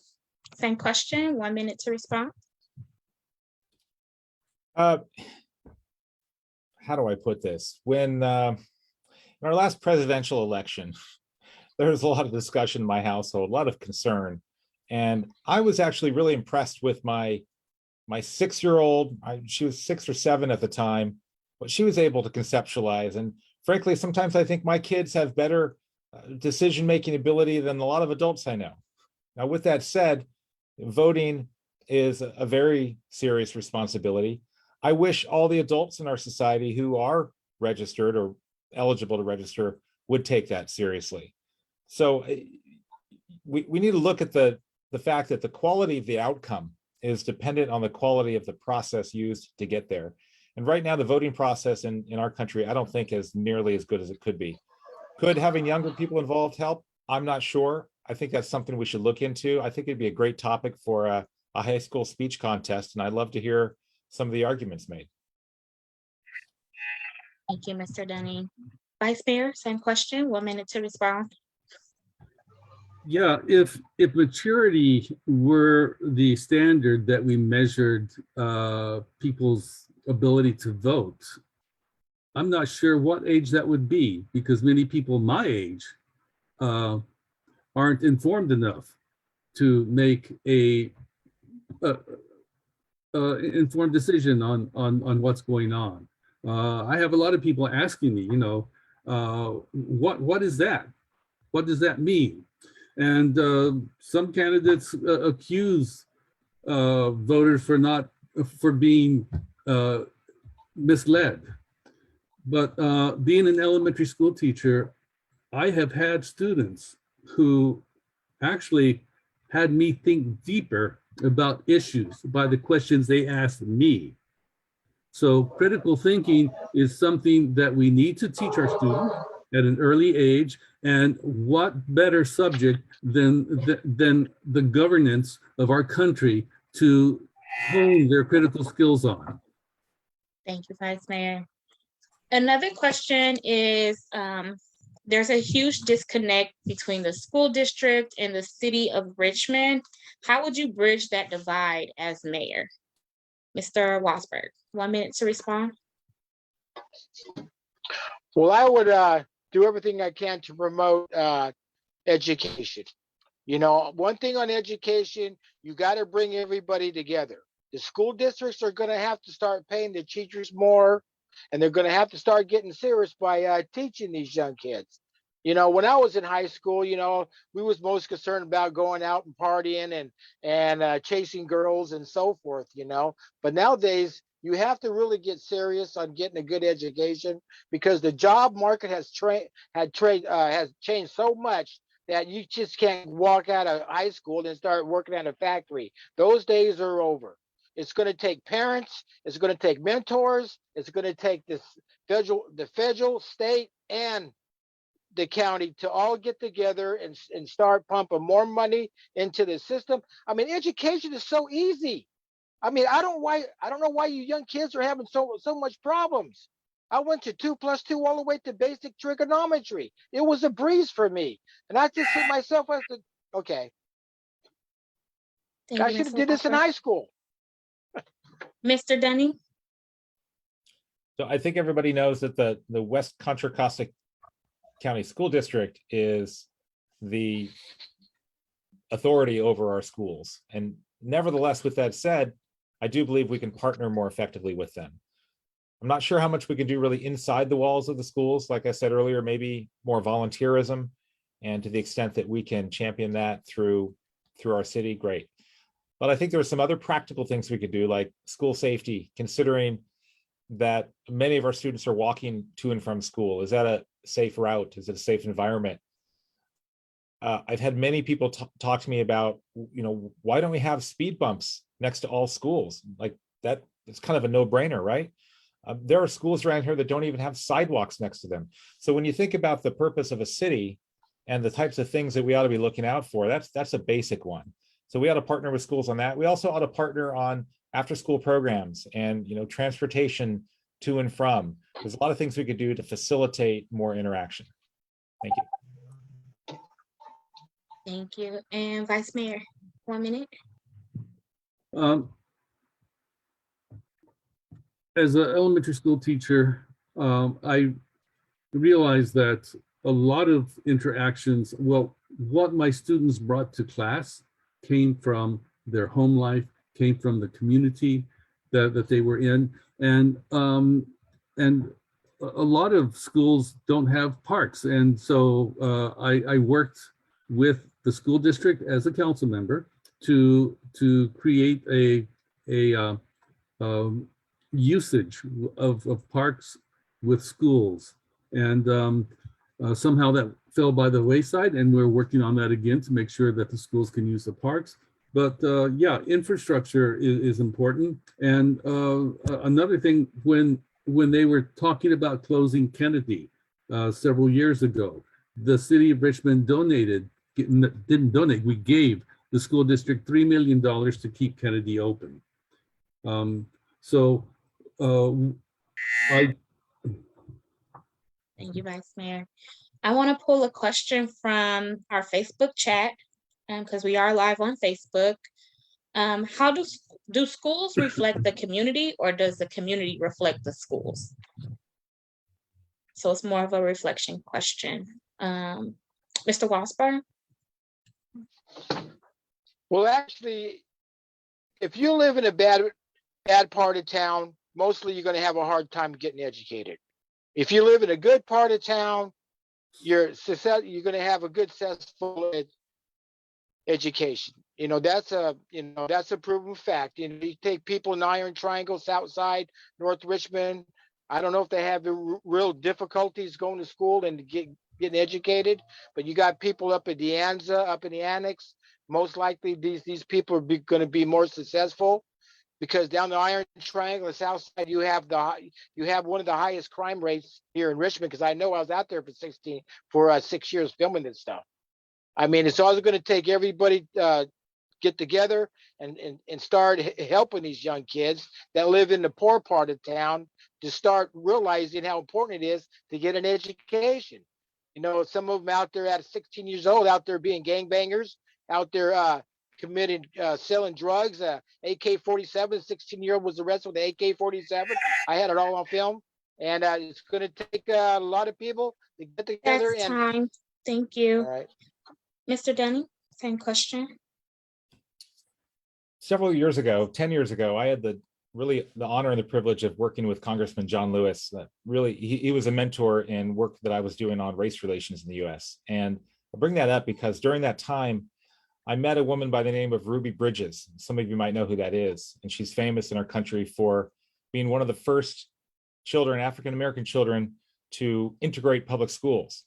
Speaker 1: same question, 1 minute to respond.
Speaker 5: How do I put this? When in our last presidential election, there's a lot of discussion in my household, a lot of concern. And I was actually really impressed with my 6-year-old. She was 6 or 7 at the time, but she was able to conceptualize. And frankly, sometimes I think my kids have better decision-making ability than a lot of adults I know. Now, with that said, voting is a very serious responsibility. I wish all the adults in our society who are registered or eligible to register would take that seriously. So we need to look at the fact that the quality of the outcome is dependent on the quality of the process used to get there. And right now, the voting process in our country, I don't think is nearly as good as it could be. Could having younger people involved help? I'm not sure. I think that's something we should look into. I think it'd be a great topic for a high school speech contest, and I'd love to hear some of the arguments made.
Speaker 1: Thank you, Mr. Dunning. Vice Mayor, same question, 1 minute to respond.
Speaker 6: Yeah, if maturity were the standard that we measured people's ability to vote, I'm not sure what age that would be, because many people my age aren't informed enough to make a informed decision on what's going on. I have a lot of people asking me, what is that? What does that mean? And some candidates accuse voters for being misled. But being an elementary school teacher, I have had students who actually had me think deeper about issues by the questions they asked me. So critical thinking is something that we need to teach our students at an early age. And what better subject than the governance of our country to hone their critical skills on?
Speaker 1: Thank you, Vice Mayor. Another question is, there's a huge disconnect between the school district and the city of Richmond. How would you bridge that divide as mayor? Mr. Wosberg, 1 minute to respond.
Speaker 7: Well, I would do everything I can to promote education. One thing on education, you got to bring everybody together. The school districts are going to have to start paying the teachers more, and they're going to have to start getting serious by teaching these young kids. When I was in high school, we was most concerned about going out and partying and chasing girls and so forth, But nowadays, you have to really get serious on getting a good education, because the job market has changed so much that you just can't walk out of high school and start working at a factory. Those days are over. It's going to take parents, it's going to take mentors, it's going to take the federal, state, and the county to all get together and start pumping more money into the system. I mean, education is so easy. I mean, I don't know why you young kids are having so much problems. I went to 2 + 2 all the way to basic trigonometry. It was a breeze for me. And I just said myself, I said, okay, I should have did this in high school.
Speaker 1: Mr. Dunning?
Speaker 5: So I think everybody knows that the West Contra Costa County School District is the authority over our schools. And nevertheless, with that said, I do believe we can partner more effectively with them. I'm not sure how much we can do really inside the walls of the schools. Like I said earlier, maybe more volunteerism, and to the extent that we can champion that through our city, great. But I think there are some other practical things we could do, like school safety, considering that many of our students are walking to and from school. Is that a safe route? Is it a safe environment? I've had many people talk to me about, why don't we have speed bumps next to all schools? Like that, it's kind of a no-brainer, right? There are schools around here that don't even have sidewalks next to them. So when you think about the purpose of a city and the types of things that we ought to be looking out for, that's a basic one. So we ought to partner with schools on that. We also ought to partner on after-school programs and transportation to and from. There's a lot of things we could do to facilitate more interaction. Thank you.
Speaker 1: Thank you. And Vice Mayor, 1 minute.
Speaker 6: As an elementary school teacher, I realize that a lot of interactions. Well, what my students brought to class came from their home life, came from the community that they were in. And a lot of schools don't have parks. And so I worked with the school district as a council member to create a usage of parks with schools. And somehow that fell by the wayside, and we're working on that again to make sure that the schools can use the parks. But yeah, infrastructure is important. And another thing, when they were talking about closing Kennedy several years ago, the city of Richmond didn't donate, we gave the school district $3 million to keep Kennedy open.
Speaker 1: Thank you, Vice Mayor. I want to pull a question from our Facebook chat because we are live on Facebook. How do schools reflect the community, or does the community reflect the schools? So it's more of a reflection question. Mr. Wosberg?
Speaker 7: Well, actually, if you live in a bad part of town, mostly you're going to have a hard time getting educated. If you live in a good part of town, you're going to have a good, successful education. That's a proven fact. You take people in Iron Triangle, South Side, North Richmond. I don't know if they have real difficulties going to school and getting educated, but you got people up at the Anza, up in the Annex. Most likely these people are going to be more successful, because down the Iron Triangle, the South Side, you have one of the highest crime rates here in Richmond. Because I know I was out there for 6 years filming this stuff. I mean, it's also going to take everybody get together and start helping these young kids that live in the poor part of town to start realizing how important it is to get an education. Some of them out there at 16 years old, out there being gangbangers, out there committing, selling drugs, AK-47, 16-year-old was arrested with an AK-47. I had it all on film. And it's going to take a lot of people to get together.
Speaker 1: That's time. Thank you.
Speaker 7: All right.
Speaker 1: Mr. Dunning, same question.
Speaker 5: Several years ago, 10 years ago, I had the honor and the privilege of working with Congressman John Lewis. He was a mentor in work that I was doing on race relations in the US. And I bring that up because during that time, I met a woman by the name of Ruby Bridges. Some of you might know who that is. And she's famous in our country for being one of the first children, African-American children, to integrate public schools.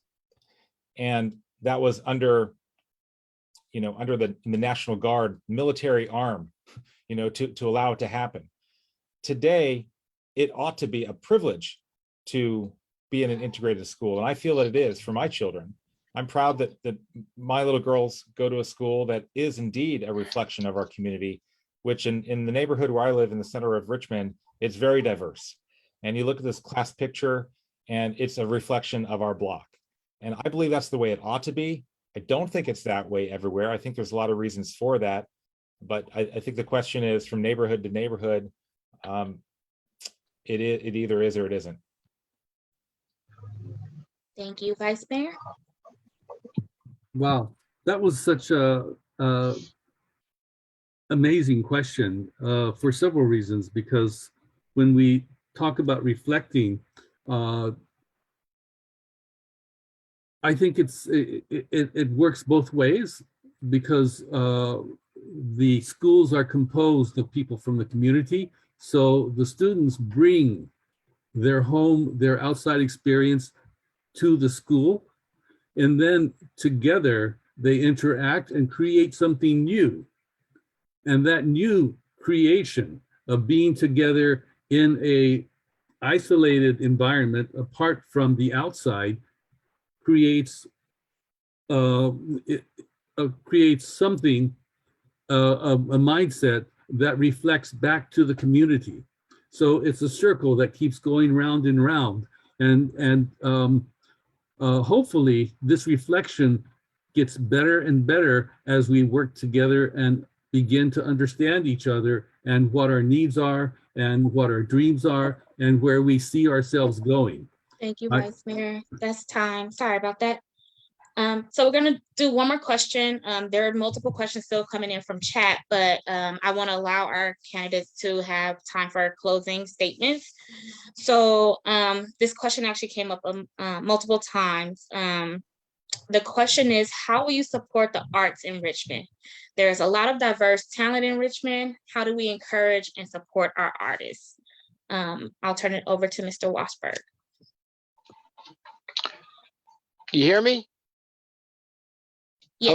Speaker 5: And that was under the National Guard military arm, to allow it to happen. Today, it ought to be a privilege to be in an integrated school. And I feel that it is for my children. I'm proud that my little girls go to a school that is indeed a reflection of our community, which in the neighborhood where I live in the center of Richmond, it's very diverse. And you look at this class picture and it's a reflection of our block. And I believe that's the way it ought to be. I don't think it's that way everywhere. I think there's a lot of reasons for that. But I think the question is, from neighborhood to neighborhood, it either is or it isn't.
Speaker 1: Thank you, Vice Mayor.
Speaker 6: Wow, that was such a amazing question for several reasons. Because when we talk about reflecting, I think it works both ways, because the schools are composed of people from the community. So the students bring their home, their outside experience to the school, and then together they interact and create something new. And that new creation of being together in a isolated environment apart from the outside creates something, a mindset that reflects back to the community. So it's a circle that keeps going round and round. And hopefully this reflection gets better and better as we work together and begin to understand each other and what our needs are and what our dreams are and where we see ourselves going.
Speaker 1: Thank you,
Speaker 6: I-
Speaker 1: Vice Mayor. That's time. Sorry about that. So we're gonna do one more question. There are multiple questions still coming in from chat, but I want to allow our candidates to have time for closing statements. So this question actually came up multiple times. The question is, how will you support the arts in Richmond? There's a lot of diverse talent in Richmond. How do we encourage and support our artists? I'll turn it over to Mr. Wosberg.
Speaker 7: You hear me?
Speaker 1: Yes.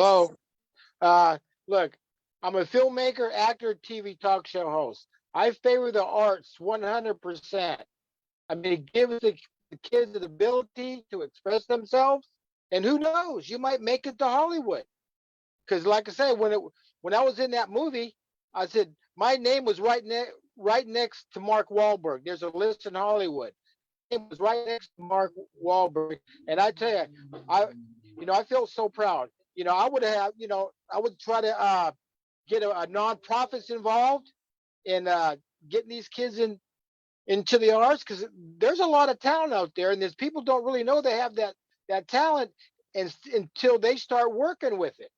Speaker 7: Hello. Look, I'm a filmmaker, actor, TV talk show host. I favor the arts 100%. I mean, it gives the kids the ability to express themselves, and who knows, you might make it to Hollywood. Because, like I said, when I was in that movie, I said my name was right next to Mark Wahlberg. There's a list in Hollywood. It was right next to Mark Wahlberg, and I tell you, I feel so proud. I would have, I would try to get a nonprofits involved in getting these kids into the arts, because there's a lot of talent out there, and there's people don't really know they have that talent until they start working with it.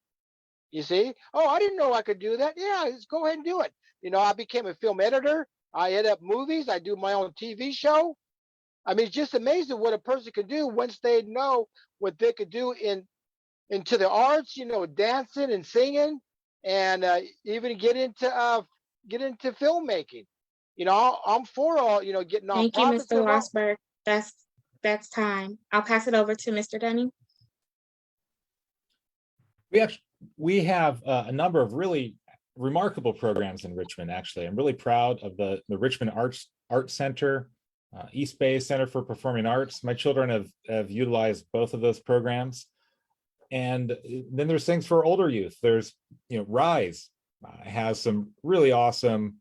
Speaker 7: You see? Oh, I didn't know I could do that. Yeah, let's go ahead and do it. I became a film editor. I edit up movies. I do my own TV show. I mean, it's just amazing what a person could do once they know what they could do into the arts, dancing and singing, and even get into filmmaking. I'm for all, getting
Speaker 1: Thank you,
Speaker 7: nonprofits
Speaker 1: Mr.
Speaker 7: involved.
Speaker 1: Wosberg. That's time. I'll pass it over to Mr. Dunning.
Speaker 5: We have a number of really remarkable programs in Richmond. Actually, I'm really proud of the Richmond Art Center, East Bay Center for Performing Arts. My children have utilized both of those programs. And then there's things for older youth. There's, Rise has some really awesome,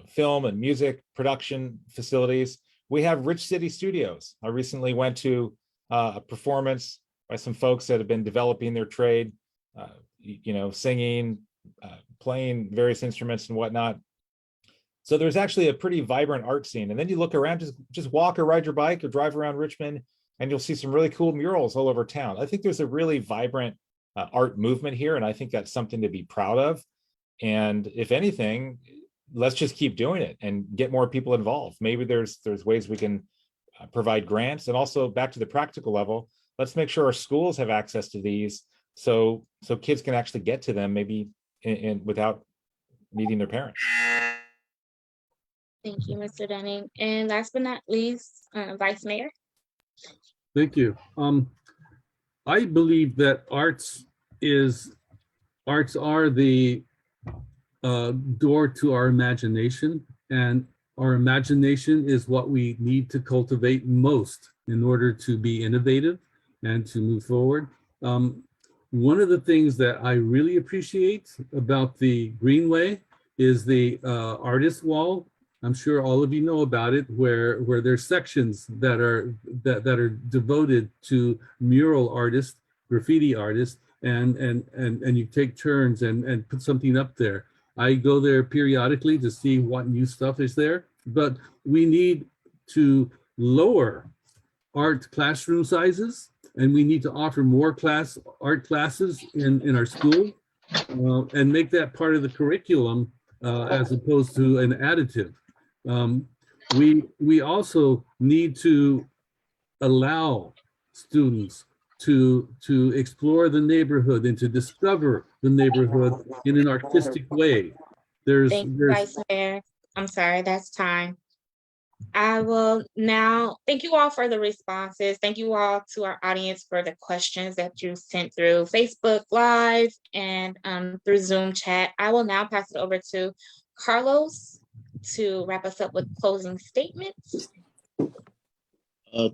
Speaker 5: film and music production facilities. We have Rich City Studios. I recently went to a performance by some folks that have been developing their trade, singing, playing various instruments and whatnot. So there's actually a pretty vibrant art scene. And then you look around, just walk or ride your bike or drive around Richmond, and you'll see some really cool murals all over town. I think there's a really vibrant art movement here, and I think that's something to be proud of. And if anything, let's just keep doing it and get more people involved. Maybe there's ways we can provide grants, and also back to the practical level, let's make sure our schools have access to these so kids can actually get to them, maybe without needing their parents.
Speaker 1: Thank you, Mr. Dunning. And last but not least, Vice Mayor.
Speaker 6: Thank you. I believe that arts are the door to our imagination, and our imagination is what we need to cultivate most in order to be innovative and to move forward. One of the things that I really appreciate about the Greenway is the artist wall. I'm sure all of you know about it, where there's sections that are devoted to mural artists, graffiti artists, and you take turns and put something up there. I go there periodically to see what new stuff is there, but we need to lower art classroom sizes, and we need to offer more art classes in our school, and make that part of the curriculum as opposed to an additive. We also need to allow students to explore the neighborhood and to discover the neighborhood in an artistic way.
Speaker 1: Thank you, Vice Mayor. I'm sorry, that's time. I will now thank you all for the responses. Thank you all to our audience for the questions that you sent through Facebook Live and through Zoom chat. I will now pass it over to Carlos to wrap us up with closing statements.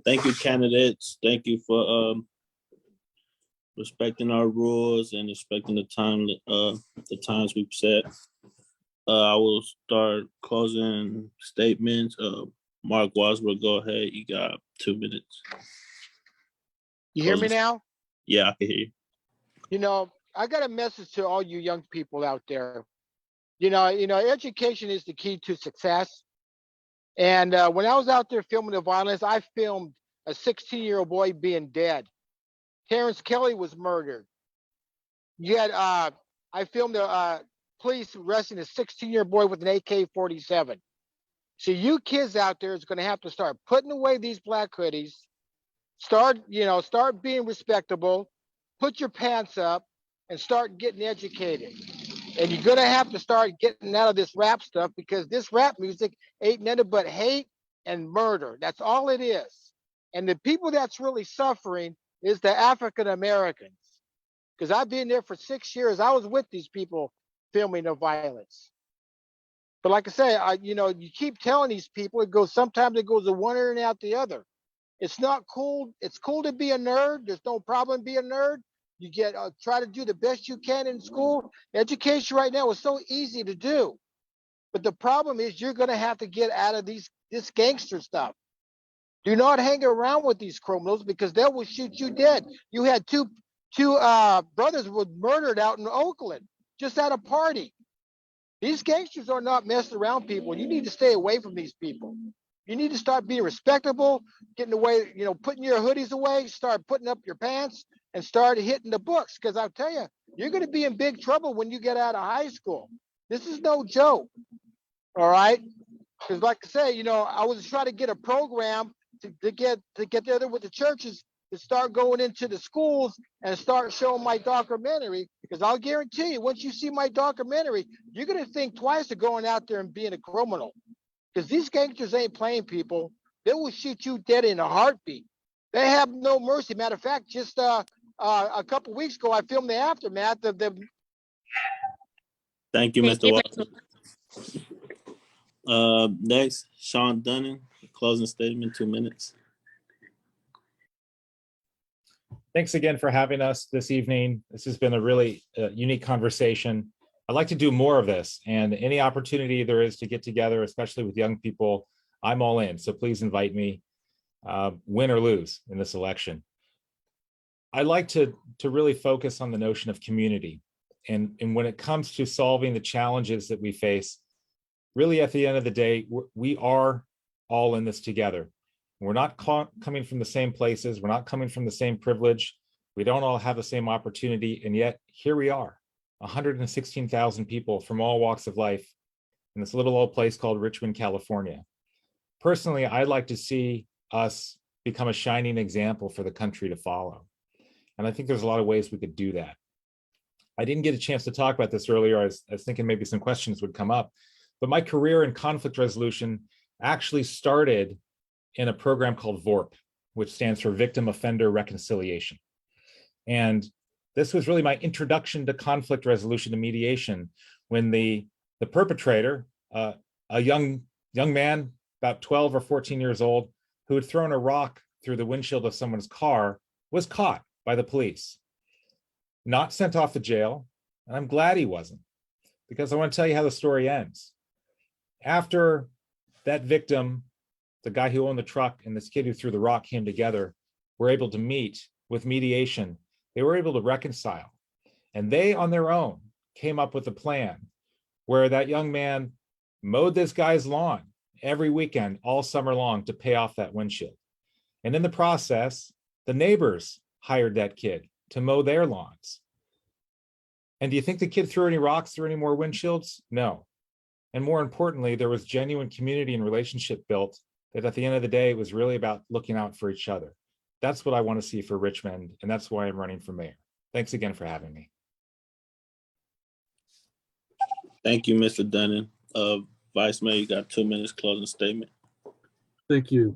Speaker 2: Thank you, candidates. Thank you for respecting our rules and respecting the times we've set. I will start closing statements. Mark Wosberg, go ahead. You got 2 minutes.
Speaker 7: You hear me now?
Speaker 2: Yeah, I can hear you.
Speaker 7: I got a message to all you young people out there. Education is the key to success. And when I was out there filming the violence, I filmed a 16-year-old boy being dead. Terrence Kelly was murdered. You had, I filmed the police arresting a 16-year-old boy with an AK-47. So you kids out there is going to have to start putting away these black hoodies, start being respectable, put your pants up, and start getting educated. And you're going to have to start getting out of this rap stuff, because this rap music ain't nothing but hate and murder. That's all it is. And the people that's really suffering is the African Americans. Because I've been there for 6 years. I was with these people filming the violence. But like I say, you keep telling these people, sometimes it goes to one ear and out the other. It's not cool. It's cool to be a nerd. There's no problem being a nerd. You try to do the best you can in school. Education right now is so easy to do. But the problem is you're going to have to get out of this gangster stuff. Do not hang around with these criminals, because they will shoot you dead. You had two brothers were murdered out in Oakland, just at a party. These gangsters are not messing around people. You need to stay away from these people. You need to start being respectable, getting away, putting your hoodies away, start putting up your pants, and start hitting the books. Because I'll tell you, you're going to be in big trouble when you get out of high school. This is no joke. All right? Because like I say, I was trying to get a program to get together with the churches to start going into the schools and start showing my documentary. Because I'll guarantee you, once you see my documentary, you're going to think twice of going out there and being a criminal. Because these gangsters ain't playing, people. They will shoot you dead in a heartbeat. They have no mercy. Matter of fact, just a couple weeks ago, I filmed the aftermath of the.
Speaker 2: Thank you,
Speaker 1: Thank
Speaker 2: Mr.
Speaker 1: you,
Speaker 2: Walker. Next, Shawn Dunning, closing statement, 2 minutes.
Speaker 5: Thanks again for having us this evening. This has been a really unique conversation. I'd like to do more of this, and any opportunity there is to get together, especially with young people, I'm all in. So please invite me, win or lose in this election. I'd like to really focus on the notion of community. And when it comes to solving the challenges that we face, really at the end of the day, we are all in this together. We're not coming from the same places. We're not coming from the same privilege. We don't all have the same opportunity. And yet here we are, 116,000 people from all walks of life in this little old place called Richmond, California. Personally, I'd like to see us become a shining example for the country to follow. And I think there's a lot of ways we could do that. I didn't get a chance to talk about this earlier. I was thinking maybe some questions would come up, but my career in conflict resolution actually started in a program called VORP, which stands for Victim Offender Reconciliation. And this was really my introduction to conflict resolution and mediation, when the perpetrator, a young man, about 12 or 14 years old, who had thrown a rock through the windshield of someone's car, was caught by the police, not sent off to jail. And I'm glad he wasn't, because I want to tell you how the story ends. After that victim, the guy who owned the truck and this kid who threw the rock came together, were able to meet with mediation. They were able to reconcile. And they, on their own, came up with a plan where that young man mowed this guy's lawn every weekend, all summer long, to pay off that windshield. And in the process, the neighbors hired that kid to mow their lawns. And do you think the kid threw any rocks through any more windshields? No. And more importantly, there was genuine community and relationship built, that at the end of the day, it was really about looking out for each other. That's what I want to see for Richmond, and that's why I'm running for mayor. Thanks again for having me.
Speaker 2: Thank you, Mr. Dunning. Vice Mayor, you got 2 minutes closing statement.
Speaker 6: Thank you.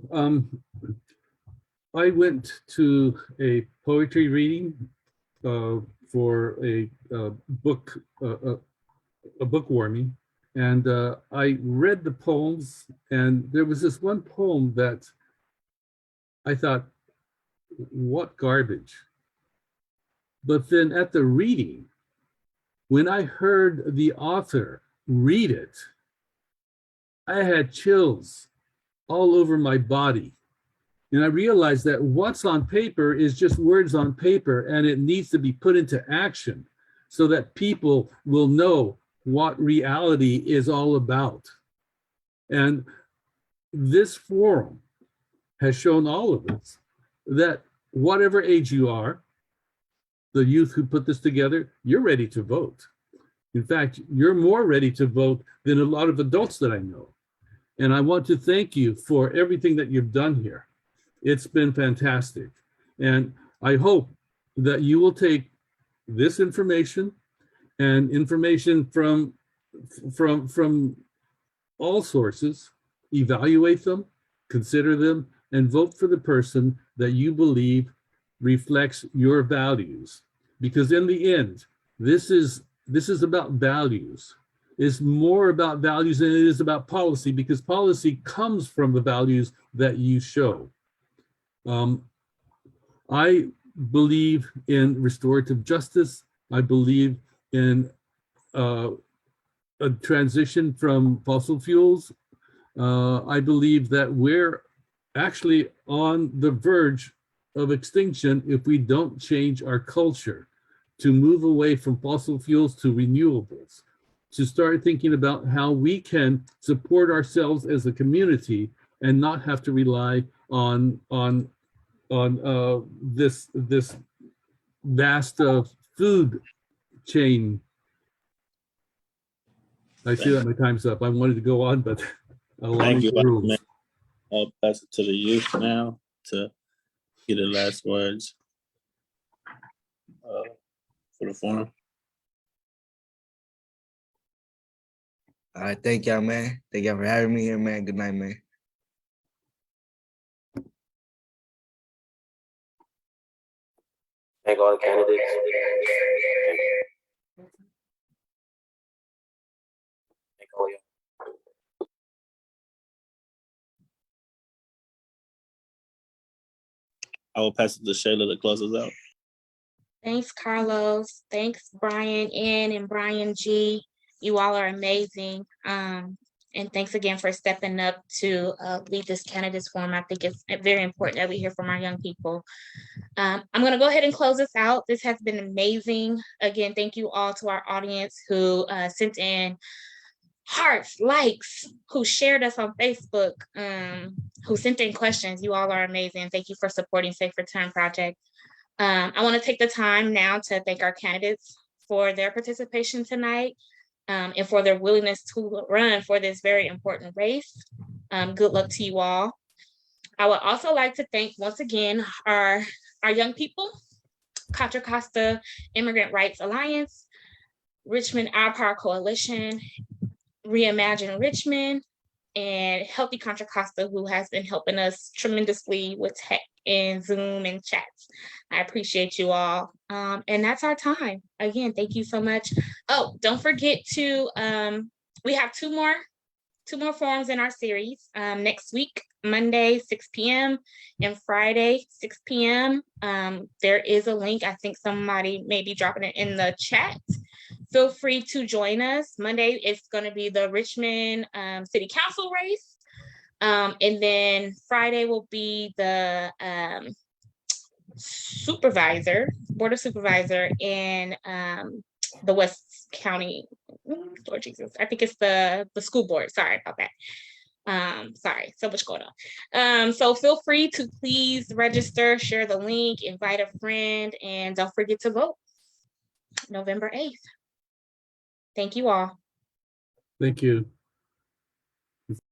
Speaker 6: I went to a poetry reading for a bookwarming, and I read the poems, and there was this one poem that I thought, what garbage. But then at the reading, when I heard the author read it, I had chills all over my body. And I realized that what's on paper is just words on paper, and it needs to be put into action so that people will know what reality is all about. And this forum has shown all of us that whatever age you are, the youth who put this together, you're ready to vote. In fact, you're more ready to vote than a lot of adults that I know. And I want to thank you for everything that you've done here. It's been fantastic. And I hope that you will take this information and information from all sources, evaluate them, consider them, and vote for the person that you believe reflects your values. Because in the end, this is about values. It's more about values than it is about policy, because policy comes from the values that you show. I believe in restorative justice. I believe in a transition from fossil fuels. I believe that we're actually on the verge of extinction if we don't change our culture to move away from fossil fuels to renewables, to start thinking about how we can support ourselves as a community and not have to rely on this vast food chain. I see that my time's up. I wanted to go on, but
Speaker 2: Thank you.
Speaker 6: the rules.
Speaker 2: I'll pass it to the youth now to get the last words for the forum.
Speaker 3: All right, thank y'all, man. Thank y'all for having me here, man. Good night, man.
Speaker 4: Thank all the candidates. Thank all you.
Speaker 2: I will pass it to Shayla to close us out.
Speaker 1: Thanks, Carlos. Thanks, Brian N. and Brian G. You all are amazing. And thanks again for stepping up to lead this candidates forum. I think it's very important that we hear from our young people. I'm going to go ahead and close this out. This has been amazing. Again, thank you all to our audience who sent in hearts, likes, who shared us on Facebook, who sent in questions. You all are amazing. Thank you for supporting Safe Return Project. I want to take the time now to thank our candidates for their participation tonight and for their willingness to run for this very important race. Good luck to you all. I would also like to thank once again our young people, Contra Costa Immigrant Rights Alliance, Richmond Our Power Coalition, Reimagine Richmond, and Healthy Contra Costa, who has been helping us tremendously with tech and Zoom and chats. I appreciate you all. And that's our time. Again, thank you so much. Oh, don't forget to, we have two more forums in our series. Next week, Monday, 6 p.m. and Friday, 6 p.m. There is a link. I think somebody may be dropping it in the chat. Feel free to join us. Monday, it's going to be the Richmond City Council race. And then Friday will be the Board of Supervisor in the West County, Lord Jesus, I think it's the school board. Sorry about that. Sorry, so much going on. So feel free to please register, share the link, invite a friend, and don't forget to vote November 8th. Thank you all.
Speaker 6: Thank you.